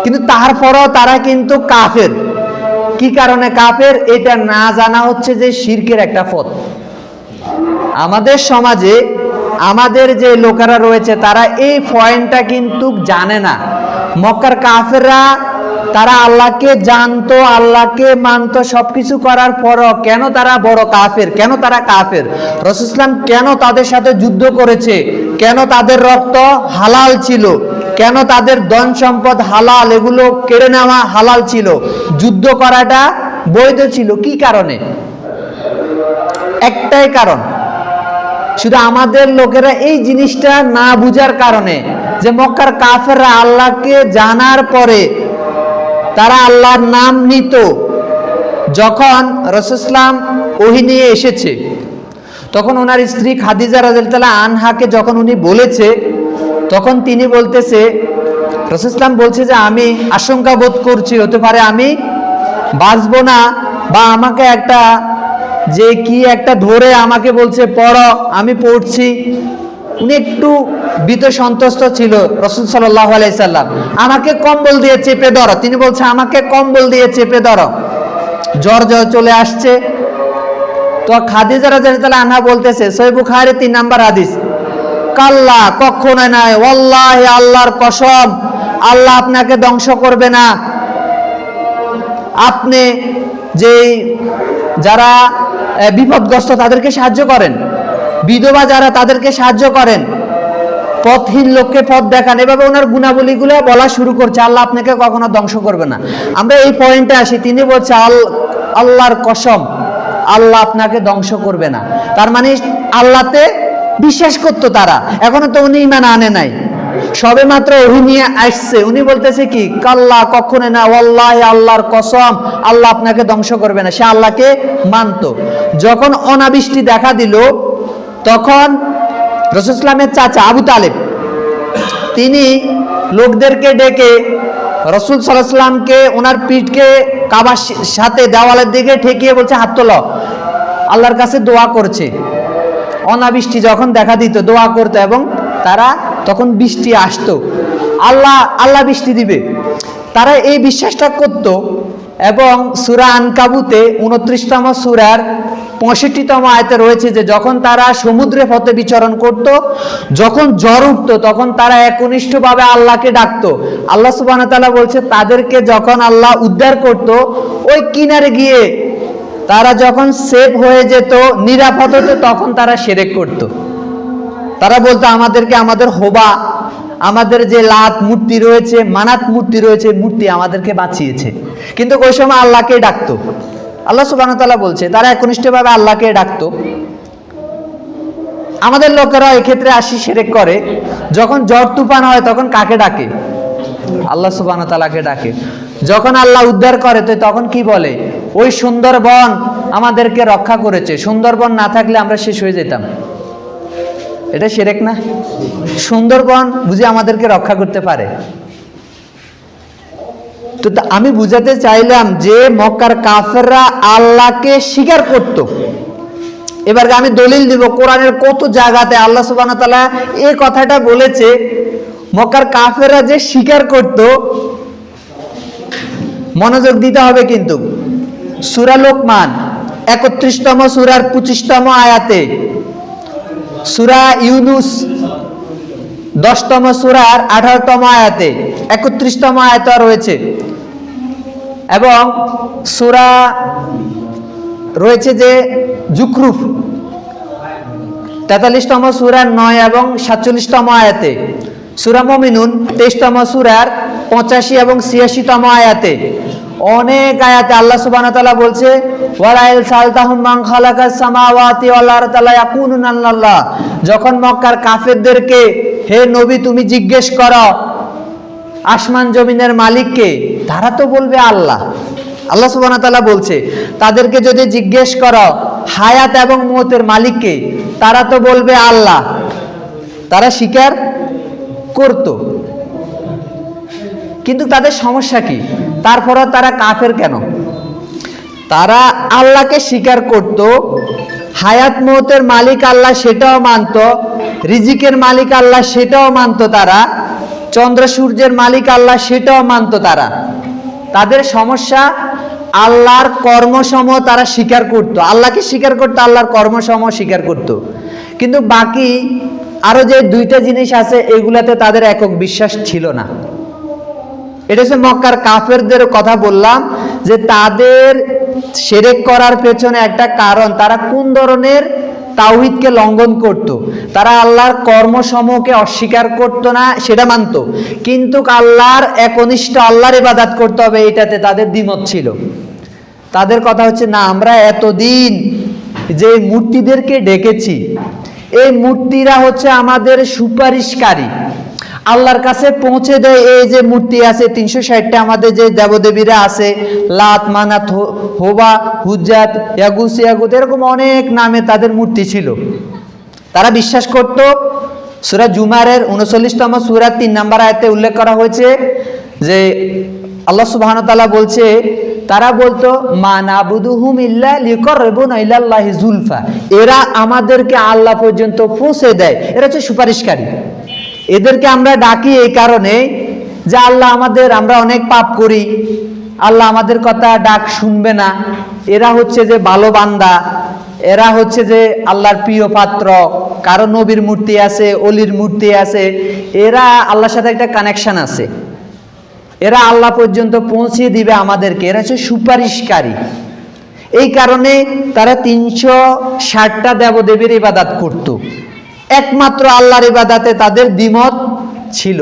কিন্তু তারপরও তারা কিন্তু কাফের। কি কারণে কাফের? এটা না জানা হচ্ছে যে শিরকের একটা পথ। আমাদের সমাজে আমাদের যে লোকেরা রয়েছে তারা এই পয়েন্টটা কিন্তু জানে না। মক্কার কাফেররা তারা আল্লাহকে জানতো, আল্লাহকে মানতো, সবকিছু করার পরও কেন তারা বড় কাফের? কেন তারা কাফের? রাসূল ইসলাম কেন তাদের সাথে যুদ্ধ করেছে? কেন তাদের রক্ত হালাল ছিল? কেন তাদের ধন সম্পদ হালাল, এগুলো কেড়ে নেওয়া হালাল ছিল, যুদ্ধ করাটা বৈধ ছিল? কি কারণে? একটাই কারণ, শুধু আমাদের লোকেরা এই জিনিসটা না বুঝার কারণে, যে মক্কার কাফেররা আল্লাহকে জানার পরে তারা আল্লাহর নাম নিত। যখন রাসূল ইসলাম ওহী নিয়ে এসেছে, তখন ওনার স্ত্রী খাদিজা রাদিয়াল্লাহু আনহাকে যখন উনি বলেছে, তখন তিনি বলতেছে, রাসূল ইসলাম বলছে যে আমি আশঙ্কা বোধ করছি হতে পারে আমি বাঁচবো না, বা আমাকে একটা যে কি একটা ধরে আমাকে বলছে পড়ো, আমি পড়ছি। উনি একটু ভীত সন্ত্রস্ত ছিল। রাসূল সাল্লাল্লাহু আলাইহি সাল্লাম আমাকে কম্বল দিয়ে চেপে ধরো, তিনি বলছে আমাকে কম্বল দিয়ে চেপে ধরো, জ্বর চলে আসছে। তো খাদিজা রাদিয়াল্লাহু আনহা বলতেছে, সহিহ বুখারী 3 নাম্বার হাদিস, কাল্লা, কখনো নয়, ওয়াল্লাহি, আল্লাহর কসম, আল্লাহ আপনাকে ধ্বংস করবে না। আপনি যে যারা বিপদগ্রস্ত তাদেরকে সাহায্য করেন, বিধবা যারা তাদেরকে সাহায্য করেন, পথহীন লোককে পথ দেখান, এভাবে ওনার গুণাবলীগুলো বলা শুরু করছে, আল্লাহ আপনাকে কখনো ধ্বংস করবে না। আমরা এই পয়েন্টে আসি, তিনি বলছে আল্লাহর কসম, আল্লাহ আপনাকে ধ্বংস করবে না। তার মানে আল্লাহতে বিশ্বাস করতো তারা, এখনো তো উনি ঈমান আনে নাই, সবে মাত্র ওহী নিয়ে আসছে। উনি বলতেছে কি, কাল্লা, কখনো না, ওয়াল্লাহি, আল্লাহর কসম, আল্লাহ আপনাকে ধ্বংস করবে না। সে আল্লাহকে মানতো। যখন অনাবৃষ্টি দেখা দিল, তখন রাসূল ইসলামের চাচা আবু তালেব তিনি লোকদেরকে ডেকে রাসূল সাল্লাল্লাহু আলাইহি ওয়াসাল্লামকে ওনার পিঠকে কাবার সাথে দেওয়ালের দিকে ঠেকিয়ে বলছে, হাত তোলো, আল্লাহর কাছে দোয়া করছে। অনাবৃষ্টি যখন দেখা দিত দোয়া করতো, এবং তারা তখন বৃষ্টি আসতো, আল্লাহ বৃষ্টি দিবে, তারা এই বিশ্বাসটা করত। এবং সূরা আনকাবুতে 29তম সূরার 65তম আয়াতে রয়েছে যে যখন তারা সমুদ্রে পথে বিচরণ করত, যখন ঝড় উঠত, তখন তারা একনিষ্ঠভাবে আল্লাহকে ডাকতো। আল্লাহ সুবহানাহু ওয়া তাআলা বলছে, তাদেরকে যখন আল্লাহ উদ্ধার করত, ওই কিনারে গিয়ে তারা যখন সেফ হয়ে যেত, নিরাপদ হতো, তখন তারা শিরক করত। তারা বলতো আমাদেরকে, আমাদের হোবা, আমাদের যে লাত মূর্তি রয়েছে, মানাত মূর্তি রয়েছে, মূর্তি আমাদেরকে বাঁচিয়েছে। কিন্তু ওই সময় আল্লাহকে ডাকতো। আল্লাহ সুবহানাহু ওয়া তাআলা বলছে তারা একনিষ্ঠভাবে আল্লাহকে ডাকতো। আমাদের লোকেরা এই ক্ষেত্রে আসি শিরক করে, যখন ঝড় তুফান হয় তখন কাকে ডাকে? আল্লাহ সুবহানাহু ওয়া তাআলাকে ডাকে। যখন আল্লাহ উদ্ধার করে তো তখন কি বলে? ওই সুন্দরবন আমাদেরকে রক্ষা করেছে, সুন্দরবন না থাকলে আমরা শেষ হয়ে যেতাম। এটা শিরক না? সুন্দরবন বুঝি আমাদেরকে রক্ষা করতে পারে? তো আমি বুঝাতে চাইলাম যে মক্কার কাফেররা আল্লাহকে স্বীকার করত। এবার আমি দলিল দিব, কোরআনের কত জায়গাতে আল্লাহ সুবহানাহু ওয়া তাআলা এই কথাটা বলেছে, মক্কার কাফেররা যে স্বীকার করত। মনোযোগ দিতে হবে কিন্তু। সূরা লোকমান 31তম সূরার 25তম আয়াতে, সূরা ইউনুস 10তম সূরার 18তম আয়াতে, 31তম আয়াতে রয়েছে, এবং সূরা রয়েছে যে জুখরুফ 43তম সূরার 9 এবং 47তম আয়াতে, সূরা মুমিনুন 23তম সূরার 85 এবং 86তম আয়াতে, অনেক আয়াতে আল্লাহ সুবহানাহু ওয়া তাআলা বলছে ওয়ালাইল সালতাহুম মান খালাকাস সামাওয়াতি ওয়াল আরদা লা ইয়াকুনুনা আল্লাহ। যখন মক্কার কাফেরদেরকে হে নবী তুমি জিজ্ঞেস করো আসমান জমিনের মালিককে, তারা তো বলবে আল্লাহ। আল্লাহ সুবহানাহু ওয়া তাআলা বলছে তাদেরকে যদি জিজ্ঞেস করো হায়াত এবং মওতের মালিককে, তারা তো বলবে আল্লাহ। তারা স্বীকার করত, কিন্তু তাদের সমস্যা কি? তারপরও তারা কাফের কেন? তারা আল্লাহকে স্বীকার করত, হায়াত মওতের মালিক আল্লাহ সেটাও মানত, রিজিকের মালিক আল্লাহ সেটাও মানত, তারা চন্দ্র সূর্যের মালিক আল্লাহ সেটাও মানত। তাদের সমস্যা আল্লাহর কর্মসমূহ তারা স্বীকার করত, আল্লাহকে স্বীকার করত, আল্লাহর কর্মসমূহ স্বীকার করত, কিন্তু বাকি আরো যে দুইটা জিনিস আছে এগুলাতে তাদের একক বিশ্বাস ছিল না। এটা হচ্ছে মক্কার কাফেরদের কথা বললাম যে তাদের শিরক করার পেছনে একটা কারণ, তারা কোন ধরনের তাওহীদকে লঙ্ঘন করত। তারা আল্লাহর কর্মসমূহকে অস্বীকার করত না, সেটা মানত, কিন্তু আল্লাহর একনিষ্ঠ আল্লাহর ইবাদত করতে হবে এটাতে তাদের দ্বিমত ছিল। তাদের কথা হচ্ছে না, আমরা এতদিন যে মূর্তিদেরকে ডেকেছি এই মূর্তিরা হচ্ছে আমাদের সুপারিশকারী, আল্লাহর কাছে পৌঁছে দেয়। এই যে মূর্তি আছে 360টা আমাদের যে দেবদেবীরা আছে, লাত মানাত হোবা হুজ্জাত ইয়াগুস ইয়াগুত, এরকম অনেক নামে তাদের মূর্তি ছিল। তারা বিশ্বাস করত। সূরা জুমারের 39তম সূরা 3 নম্বর আয়াতে উল্লেখ করা হয়েছে যে আল্লাহ সুবহানাহু ওয়া তাআলা বলছে তারা বলতো মা নাবুদুহুম ইল্লা লিকাররিবুনা ইলাল্লাহি যুলফা, এরা আমাদেরকে আল্লাহ পর্যন্ত পৌঁছে দেয়, এরা হচ্ছে সুপারিশকারী। এদেরকে আমরা ডাকি এই কারণে যে আল্লাহ আমাদের, আমরা অনেক পাপ করি, আল্লাহ আমাদের কথা ডাক শুনবে না, এরা হচ্ছে যে ভালো বান্দা, এরা হচ্ছে যে আল্লাহর প্রিয় পাত্র, কারো নবীর মূর্তি আছে, অলির মূর্তি আছে, এরা আল্লাহর সাথে একটা কানেকশন আছে, এরা আল্লাহ পর্যন্ত পৌঁছে দিবে আমাদেরকে, এরা হচ্ছে সুপারিশকারী। এই কারণে তারা 360টা দেবদেবীর ইবাদত করত। একমাত্র আল্লাহর ইবাদতে তাদের দ্বিমত ছিল,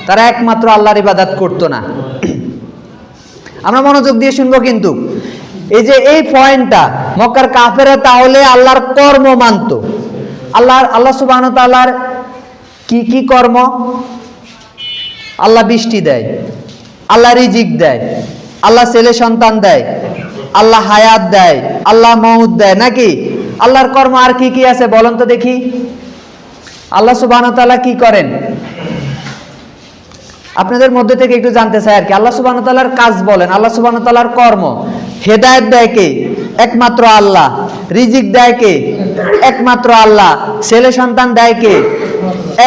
তারা একমাত্র আল্লাহর ইবাদত করত না। আমরা মনোযোগ দিয়ে শুনবো কিন্তু এই যে এই পয়েন্টটা, মক্কার কাফেরা তাহলে আল্লাহর কর্ম মানত। আল্লাহ সুবহানাহু ওয়া তাআলার কি কি কর্ম? আল্লাহ বৃষ্টি দেয়, আল্লাহ রিজিক দেয়, আল্লাহ ছেলে সন্তান দেয়, আল্লাহ হায়াত দেয়, আল্লাহ মউত দেয়, নাকি? আল্লাহর কর্ম আর কি কি আছে বলেন তো দেখি। আল্লাহ সুবহানাহু ওয়া তাআলা কি করেন? আপনাদের মধ্যে থেকে একটু জানতে চাই আর কি। আল্লাহ সুবহানাহু ওয়া তাআলার কাজ বলেন, আল্লাহ সুবহানাহু ওয়া তাআলার কর্ম। হেদায়েত দেয় কে? একমাত্র আল্লাহ। রিজিক দেয় কে? একমাত্র আল্লাহ। ছেলে সন্তান দেয় কে?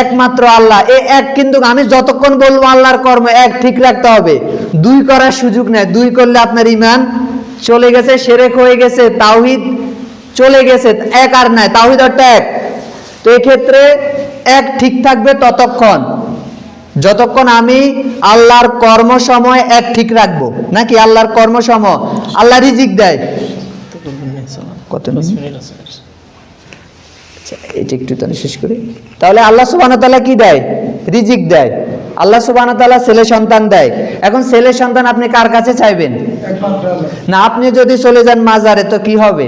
একমাত্র আল্লাহ। এই এক, কিন্তু আমি যতক্ষণ বলবো আল্লাহর কর্ম এক, ঠিক রাখতে হবে, দুই করার সুযোগ নেই। দুই করলে আপনার ঈমান চলে গেছে, শিরক হয়ে গেছে, তাওহীদ চলে গেছে, এক আর নাই, তাওহীদ অর্থ এক। তো এই ক্ষেত্রে এক ঠিক থাকবে ততক্ষণ যতক্ষণ আমি আল্লাহর কর্মসময় এক ঠিক রাখবো, নাকি? আল্লাহর কর্মসময়, আল্লাহ রিজিক দেয়, কত মিনিট? এটা একটু তাহলে শেষ করি। তাহলে আল্লাহ সুবহানাহু ওয়া তাআলা কি দেয়? রিজিক দেয়। আল্লাহ সুবহানাহু ওয়া তাআলা ছেলে সন্তান দেয়। এখন ছেলে সন্তান আপনি কার কাছে চাইবেন? না, আপনি যদি চলে যান মাজারে তো কি হবে?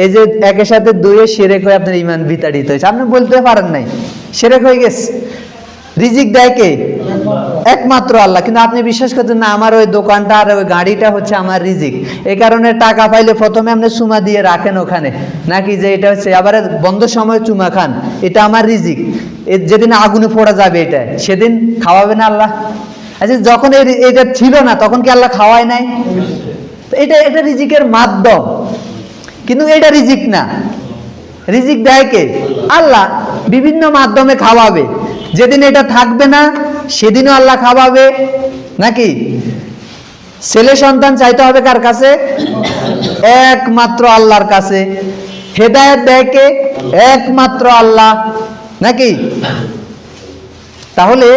এই যে একের সাথে দুইয়ে শিরক হয়ে আপনার ঈমান বিতাড়িত হয়েছে, আপনি বলতে পারেন নাই, শিরক হয়ে গেছে। রিজিক দেয় কে? একমাত্র আল্লাহ। কিন্তু আপনি বিশ্বাস করছেন না, আমার ওই দোকানটা আর ওই গাড়িটা হচ্ছে আমার রিজিক, এই কারণে টাকা পাইলে প্রথমে আপনি চুমা দিয়ে রাখেন ওখানে, নাকি? যে এটা হচ্ছে আবার বন্ধ সময় চুমা খান, এটা আমার রিজিক, যেদিন আগুনে পোড়া যাবে এটা সেদিন খাওয়াবে না আল্লাহ? আচ্ছা, যখন এটা ছিল না তখন কি আল্লাহ খাওয়ায় নাই? এটা রিজিকের মাধ্যম, কিন্তু এটা রিজিক না। রিজিক দেয় কে? আল্লাহ। বিভিন্ন মাধ্যমে খাওয়াবে, যেদিন এটা থাকবে না সেদিনও আল্লাহ খাওয়াবে, নাকি? ছেলে সন্তান চাইতে হবে কার কাছে? একমাত্র আল্লাহর কাছে। হেদায়েত দেয় কে? একমাত্র আল্লাহ, নাকি? তাহলে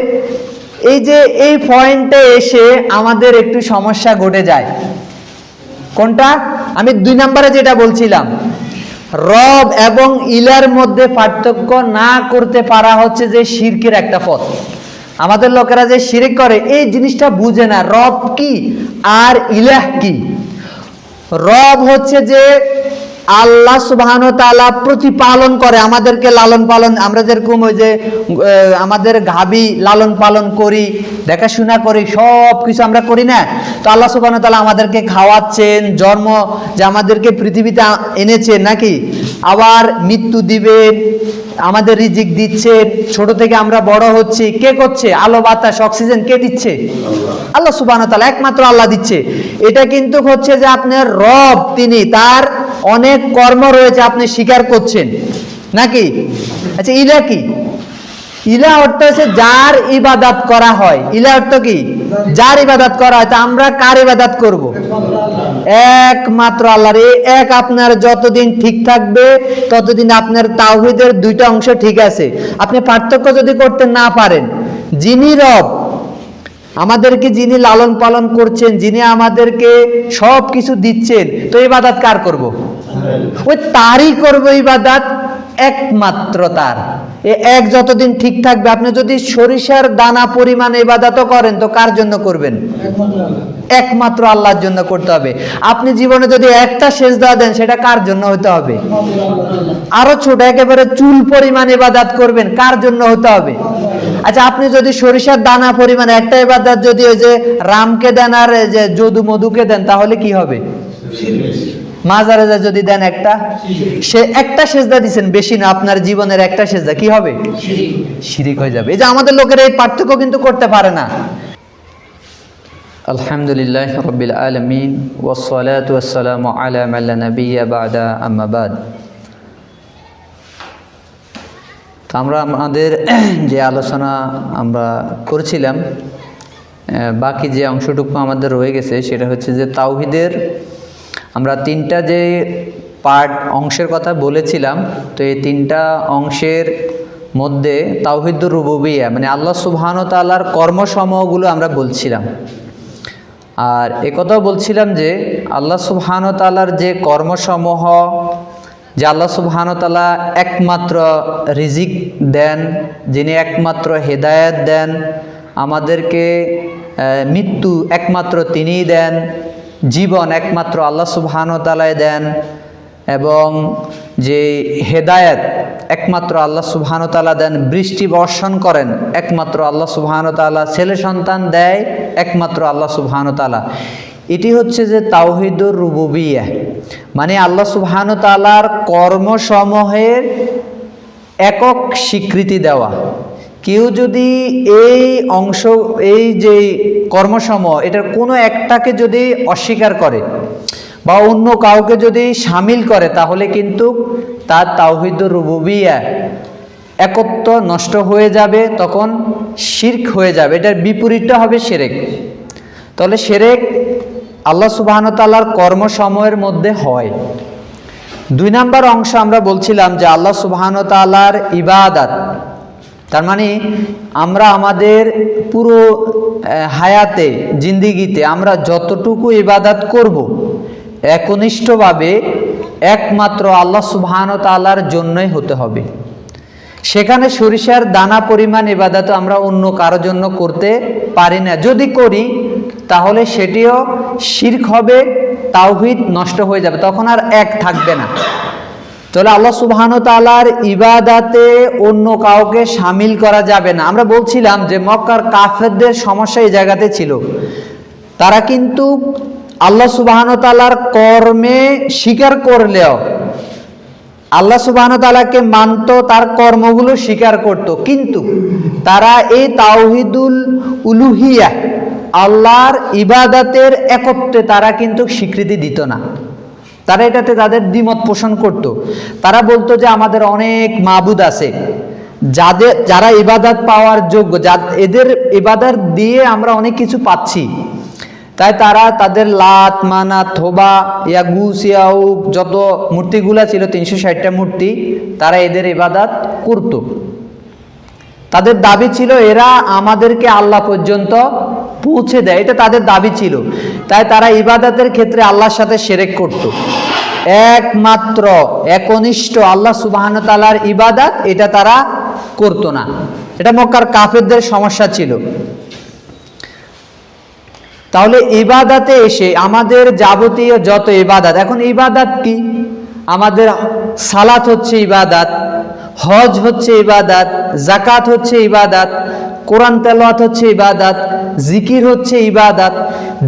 এই যে এই পয়েন্টে এসে আমাদের একটু সমস্যা ঘটে যায়। কোনটা? আমি 2 নম্বরে যেটা বলছিলাম, রব এবং ইলার মধ্যে পার্থক্য না করতে পারা হচ্ছে যে শিরকের একটা পথ। আমাদের লোকেরা যে শিরিক করে এই জিনিসটা বুঝে না, রব কি আর ইলাহ কি। রব হচ্ছে যে আল্লাহ সুবহানাহু ওয়া তাআলা প্রতিপালন করে, আমাদেরকে লালন পালন, আমরা যেরকম ওই যে আমাদের গাভী লালন পালন করি, দেখাশোনা করি, সব কিছু আমরা করি না। তো আল্লাহ সুবহানাহু ওয়া তাআলা আমাদেরকে খাওয়াচ্ছেন, জন্ম যে আমাদেরকে পৃথিবীতে এনেছেন নাকি, আবার মৃত্যু দিবেন, আমাদের রিজিক দিচ্ছেন, ছোট থেকে আমরা বড় হচ্ছি, কে করছে? আলো বাতাস অক্সিজেন কে দিচ্ছে? আল্লাহ সুবহানাহু ওয়া তাআলা, একমাত্র আল্লাহ দিচ্ছে। এটা কিন্তু হচ্ছে যে আপনার রব, তিনি, তার অনেক কর্ম রয়েছে, আপনি স্বীকার করছেন নাকি? আচ্ছা, ইলা কি? ইলা অর্থ হচ্ছে যার ইবাদত করা হয়। ইলা অর্থ কি? যার ইবাদত করা হয়। তা আমরা কার ইবাদত করব? একমাত্র আল্লাহর। এই এক আপনার যতদিন ঠিক থাকবে ততদিন আপনার তাওহীদের দুইটা অংশ ঠিক আছে। আপনি পার্থক্য যদি করতে না পারেন, যিনি রব, আমাদেরকে যিনি লালন পালন করছেন, যিনি আমাদেরকে সব কিছু দিচ্ছেন, তো ইবাদত কার করব? ওই তারই করব ইবাদত, একমাত্র তার। এক যতদিন ঠিক থাকবে, আপনি যদি সরিষার দানা পরিমাণ ইবাদতও করেন তো কার জন্য করবেন? একমাত্র আল্লাহর জন্য করতে হবে। আপনি জীবনে যদি একটা সেজদা দেন সেটা কার জন্য হতে হবে? আরো ছোট একেবারে চুল পরিমাণ ইবাদত করবেন, কার জন্য হতে হবে? আচ্ছা, আপনি যদি সরিষার দানা পরিমাণ একটা ইবাদত যদি ওই যে রামকে দেন আর যে যদু মধুকে দেন তাহলে কি হবে? মাজারে যদি দেন একটা, সে একটা সেজদা দিচ্ছেন, বেশি না, আপনার জীবনের একটা সেজদা কি হবে? শিরিক হয়ে যাবে। এই যে আমাদের লোকেরা এই পার্থক্য কিন্তু করতে পারে না। আলহামদুলিল্লাহ রাব্বিল আলামিন ওয়াসসালাতু ওয়াসসালামু আলা মান লা নাবিয়্যা বা'দা, আম্মা বাদ। তো আমরা আমাদের যে আলোচনা আমরা করেছিলাম, বাকি যে অংশটুকু আমাদের রয়ে গেছে সেটা হচ্ছে যে তাওহীদের আমরা তিনটা যে অংশের কথা বলেছিলাম। তো এই তিনটা অংশের মধ্যে তাওহীদুর রুবুবিয়্যা মানে আল্লাহ সুবহানাহু ওয়া তাআলার কর্মসমূহগুলো আমরা বলছিলাম। আর একথাও বলছিলাম যে আল্লাহ সুবহানাহু ওয়া তাআলার যে কর্মসমূহ, যে আল্লাহ সুবহানাহু ওয়া তাআলা একমাত্র রিজিক দেন, যিনি একমাত্র হেদায়েত দেন, আমাদেরকে মৃত্যু একমাত্র তিনিই দেন, জীবন একমাত্র আল্লাহ সুবহানাহু ওয়া তাআলাই দেন, এবং যে হেদায়েত একমাত্র আল্লাহ সুবহানাহু ওয়া তাআলা দেন, বৃষ্টি বর্ষণ করেন একমাত্র আল্লাহ সুবহানাহু ওয়া তাআলা, ছেলে সন্তান দেয় একমাত্র আল্লাহ সুবহানাহু ওয়া তাআলা। এটি হচ্ছে যে তাওহীদুর রুবুবিয়্যা মানে আল্লাহ সুবহানাহু ওয়া তাআলার কর্মসমূহের একক স্বীকৃতি দেওয়া। কেউ যদি এই অংশ, এই যে কর্মসমূহ, এটার কোনো একটাকে যদি অস্বীকার করে বা অন্য কাউকে যদি শামিল করে তাহলে কিন্তু তার তাওহীদুর রুবুবিয়্যা একত্ব নষ্ট হয়ে যাবে, তখন শিরক হয়ে যাবে। এটার বিপরীতটা হবে শিরক। তাহলে শিরক আল্লাহ সুবহানাহু ওয়া তাআলার কর্মসমূহের মধ্যে হয়। 2 নম্বর অংশ আমরা বলছিলাম যে আল্লাহ সুবহানাহু ওয়া তাআলার ইবাদত, তার মানে আমরা আমাদের পুরো হায়াতে, জিন্দিগিতে আমরা যতটুকু ইবাদত করব একনিষ্ঠভাবে একমাত্র আল্লাহ সুবহানাহু ওয়া তাআলার জন্যই হতে হবে। সেখানে সরিষার দানা পরিমাণ ইবাদত আমরা অন্য কারোর জন্য করতে পারি না। যদি করি তাহলে সেটিও শিরক হবে, তাওহীদ নষ্ট হয়ে যাবে, তখন আর এক থাকবে না। তাহলে আল্লাহ সুবহানাহু ওয়া তাআলার ইবাদতে অন্য কাউকে শামিল করা যাবে না। আমরা বলছিলাম যে মক্কার কাফেরদের সমস্যা এই জায়গাতে ছিল, তারা কিন্তু আল্লাহ সুবহানাহু ওয়া তাআলার কর্মে স্বীকার করলেও আল্লাহ সুবহানাহু ওয়া তাআলাকে মানত, তার কর্মগুলো স্বীকার করত, কিন্তু তারা এই তাওহীদুল উলুহিয়্যা আল্লাহর ইবাদতের একত্বে তারা কিন্তু স্বীকৃতি দিত না। তারা এটাতে তাদের দ্বিমত পোষণ করত। তারা বলতো যে আমাদের অনেক মাবুদ আছে, যারা ইবাদত পাওয়ার যোগ্য, এদের ইবাদত দিয়ে আমরা অনেক কিছু পাচ্ছি। তাই তারা তাদের লাত, মানাত, থোবা, ইয়াগুস, ইয়াউক যত মূর্তিগুলা ছিল 360টা মূর্তি, তারা এদের ইবাদত করত। তাদের দাবি ছিল এরা আমাদেরকে আল্লাহ পর্যন্ত পৌঁছে দেয়, এটা তাদের দাবি ছিল। তাই তারা ইবাদতের ক্ষেত্রে আল্লাহর সাথে শিরক করত। একমাত্র একনিষ্ঠ আল্লাহ সুবহানাহু ওয়া তাআলার ইবাদত এটা তারা করত না। এটা মক্কার কাফেরদের সমস্যা ছিল। তাহলে ইবাদাতে এসে আমাদের যাবতীয় যত ইবাদত, এখন ইবাদত কি? আমাদের সালাত হচ্ছে ইবাদত, হজ হচ্ছে ইবাদত, যাকাত হচ্ছে ইবাদত, কোরআন তেলাওয়াত হচ্ছে ইবাদত, জিকির হচ্ছে ইবাদত।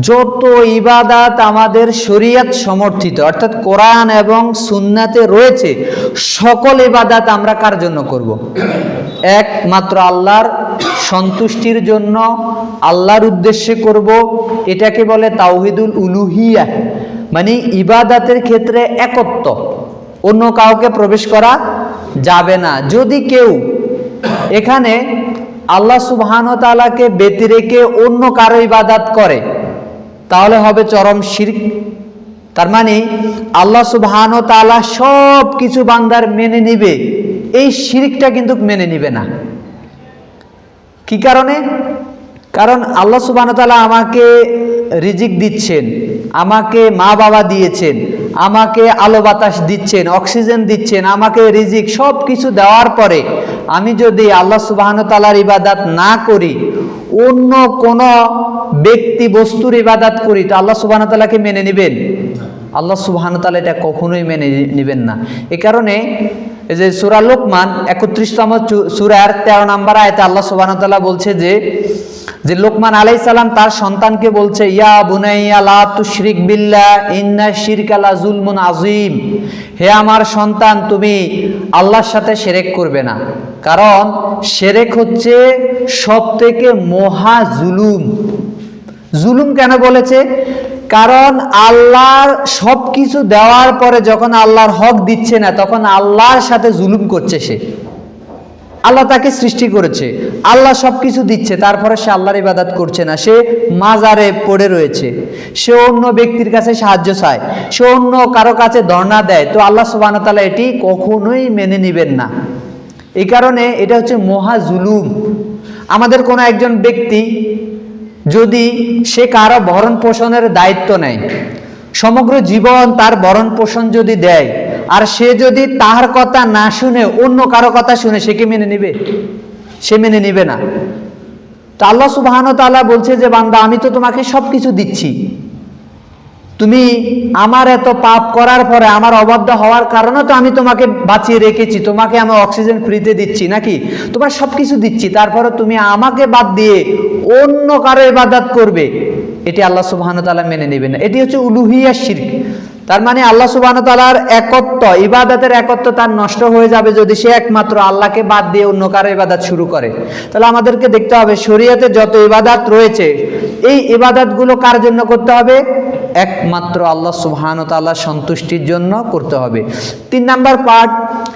যত ইবাদত আমাদের শরীয়ত সমর্থিত অর্থাৎ কোরআন এবং সুন্নাতে রয়েছে, সকল ইবাদত আমরা কার জন্য করব? একমাত্র আল্লাহর সন্তুষ্টির জন্য, আল্লাহর উদ্দেশ্যে করব। এটাকে বলে তাওহীদুল উলুহিয়া, মানে ইবাদতের ক্ষেত্রে একত্ব, অন্য কাউকে প্রবেশ করা যাবে না। যদি কেউ এখানে আল্লাহ সুবহানাহু ওয়া তাআলাকে ব্যতি রেখে অন্য কারো ইবাদত করে তাহলে হবে চরম শিরক। তার মানে আল্লাহ সুবহানাহু ওয়া তাআলা সব কিছু বান্দার মেনে নিবে, এই শিরকটা কিন্তু মেনে নিবে না। কি কারণে? কারণ আল্লাহ সুবহানাহু ওয়া তাআলা আমাকে রিজিক দিচ্ছেন, আমাকে মা বাবা দিয়েছেন, আমাকে আলো বাতাস দিচ্ছেন, অক্সিজেন দিচ্ছেন, আমাকে রিজিক সব কিছু দেওয়ার পরে আমি যদি আল্লাহ সুবহানাহু ওয়া তাআলার ইবাদত না করি, অন্য কোন ব্যক্তি বস্তুর ইবাদত করি, তো আল্লাহ সুবহানাহু ওয়া তাআলাকে মেনে নেবেন? আল্লাহ সুবহানাহু ওয়া তাআলা এটা কখনোই মেনে নেবেন না। এই কারণে এই যে সূরা লোকমান 31তম সূরার 13 নম্বর আয়াতে আল্লাহ সুবহানাহু ওয়া তাআলা বলছে যে লোকমান আলাইহিস সালাম তার সন্তানকে বলছে, ইয়া বুনাইয়া লা তুশরিক বিল্লাহ ইন্না শিরকা লা যুলমুন আযীম। হে আমার সন্তান, তুমি আল্লাহর সাথে শিরক করবে না, কারণ শিরক হচ্ছে সবথেকে মহা জুলুম। জুলুম কেন বলেছে? কারণ আল্লাহর সব কিছু দেওয়ার পরে যখন আল্লাহর হক দিচ্ছে না, তখন আল্লাহর সাথে জুলুম করছে সে। আল্লাহ তাকে সৃষ্টি করেছে, আল্লাহ সব কিছু দিচ্ছে, তারপরে সে আল্লাহর ইবাদত করছে না, সে মাজারে পড়ে রয়েছে, সে অন্য ব্যক্তির কাছে সাহায্য চায়, সে অন্য কারো কাছে ধর্ণা দেয়, তো আল্লাহ সুবহানাহু ওয়া তাআলা এটি কখনোই মেনে নেবেন না। এই কারণে এটা হচ্ছে মহা জুলুম। আমাদের কোনো একজন ব্যক্তি যদি সে কারো ভরণ পোষণের দায়িত্ব নেয়, সমগ্র জীবন তার ভরণ পোষণ যদি দেয়, আর সে যদি তার কথা না শুনে অন্য কারো কথা শুনে, সে কি মেনে নেবে? সে মেনে নেবে না। তো আল্লাহ সুবহানাহু ওয়া তাআলা বলছে যে বান্দা, আমি তো তোমাকে সবকিছু দিচ্ছি, তুমি আমার এত পাপ করার পরে, আমার অবাধ্য হওয়ার কারণে তো আমি তোমাকে বাঁচিয়ে রেখেছি, তোমাকে আমি অক্সিজেন ফ্রিতে দিচ্ছি নাকি, তোমার সবকিছু দিচ্ছি, তারপরে তুমি আমাকে বাদ দিয়ে অন্য কারো ইবাদত করবে, এটি আল্লাহ সুবহানাহু ওয়া তাআলা মেনে নেবেন না। এটি হচ্ছে উলুহিয়া শিরক। তার মানে আল্লাহ সুবহানাহু ওয়া তাআলার একত্ব, ইবাদতের একত্ব তার নষ্ট হয়ে যাবে যদি সে একমাত্র আল্লাহকে বাদ দিয়ে অন্য কারো ইবাদত শুরু করে। তাহলে আমাদেরকে দেখতে হবে শরীয়তে যত ইবাদত রয়েছে, এই ইবাদতগুলো কার জন্য করতে হবে? একমাত্র আল্লাহ সুবহানাহু ওয়া তাআলার সন্তুষ্টির জন্য করতে হবে। 3 নাম্বার পার্ট,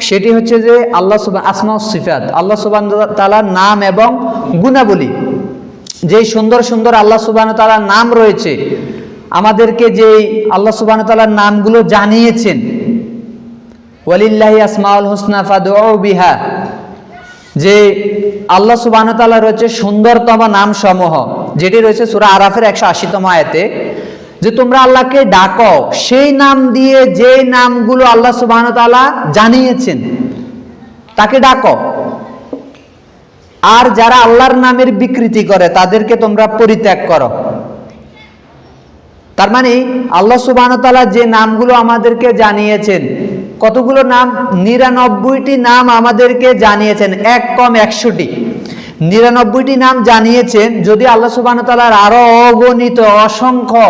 সেটি হচ্ছে যে আল্লাহ আসমা ও সিফাত, আল্লাহ সুবহানাহু ওয়া তাআলার নাম এবং গুণাবলী। যেই সুন্দর সুন্দর আল্লাহ সুবহানাহু ওয়া তাআলার নাম রয়েছে, আমাদেরকে যে আল্লাহ সুবহানাহু ওয়া তাআলার নামগুলো জানিয়েছেন, ওয়ালিল্লাহি আসমাউল হুসনা ফাদউ বিহা, যে আল্লাহ সুবহানাহু ওয়া তাআলা রয়েছে সুন্দরতম নাম সমূহ, যেটি রয়েছে সূরা আরাফের 180তম আয়াতে, যে তোমরা আল্লাহকে ডাকো সেই নাম দিয়ে, যে নামগুলো আল্লাহ সুবহানাহু ওয়া তাআলা জানিয়েছেন তাকে ডাকো। আর যারা আল্লাহর নামের বিকৃতি করে তাদেরকে তোমরা পরিত্যাগ করো। তার মানে আল্লাহ সুবহানাহু ওয়া তাআলা যে নামগুলো আমাদেরকে জানিয়েছেন, কতগুলো নাম? 99টি নাম আমাদেরকে জানিয়েছেন, এক কম 100টি, 99টি নাম জানিয়েছেন। যদি আল্লাহ সুবহানাহু ওয়া তাআলার আরো অগণিত অসংখ্য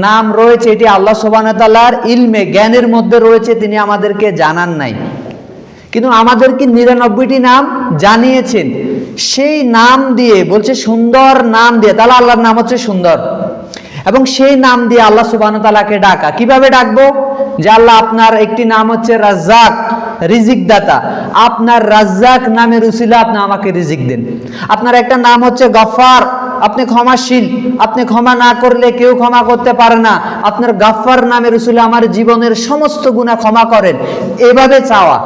নাম রয়েছে, এটি আল্লাহ সুবহানাহু ওয়া তাআলার ইলমে, জ্ঞানের মধ্যে রয়েছে, তিনি আমাদেরকে জানান নাই, কিন্তু আমাদেরকে 99টি নাম জানিয়েছেন। সেই নাম দিয়ে বলছে, সুন্দর নাম দিয়ে, তাহলে আল্লাহর নাম হচ্ছে সুন্দর, এবং সেই নাম দিয়ে আল্লাহ সুবহানাহু ওয়া তাআলাকে ডাকা। কিভাবে ডাকবো? যে আল্লাহ, আপনার একটি নাম হচ্ছে রাজ্জাক, রিজিক দাতা, আপনার রাজ্জাক নামের উসিলা আপনি আমাকে রিজিক দেন। আপনার একটা নাম হচ্ছে গফফার, আপনি ক্ষমাশীল, আপনি ক্ষমা না করলে কেউ ক্ষমা করতে পারে না, আপনার গফফার নামের উসিলা আমার জীবনের সমস্ত গুনাহ ক্ষমা করেন। এভাবে চাওয়া,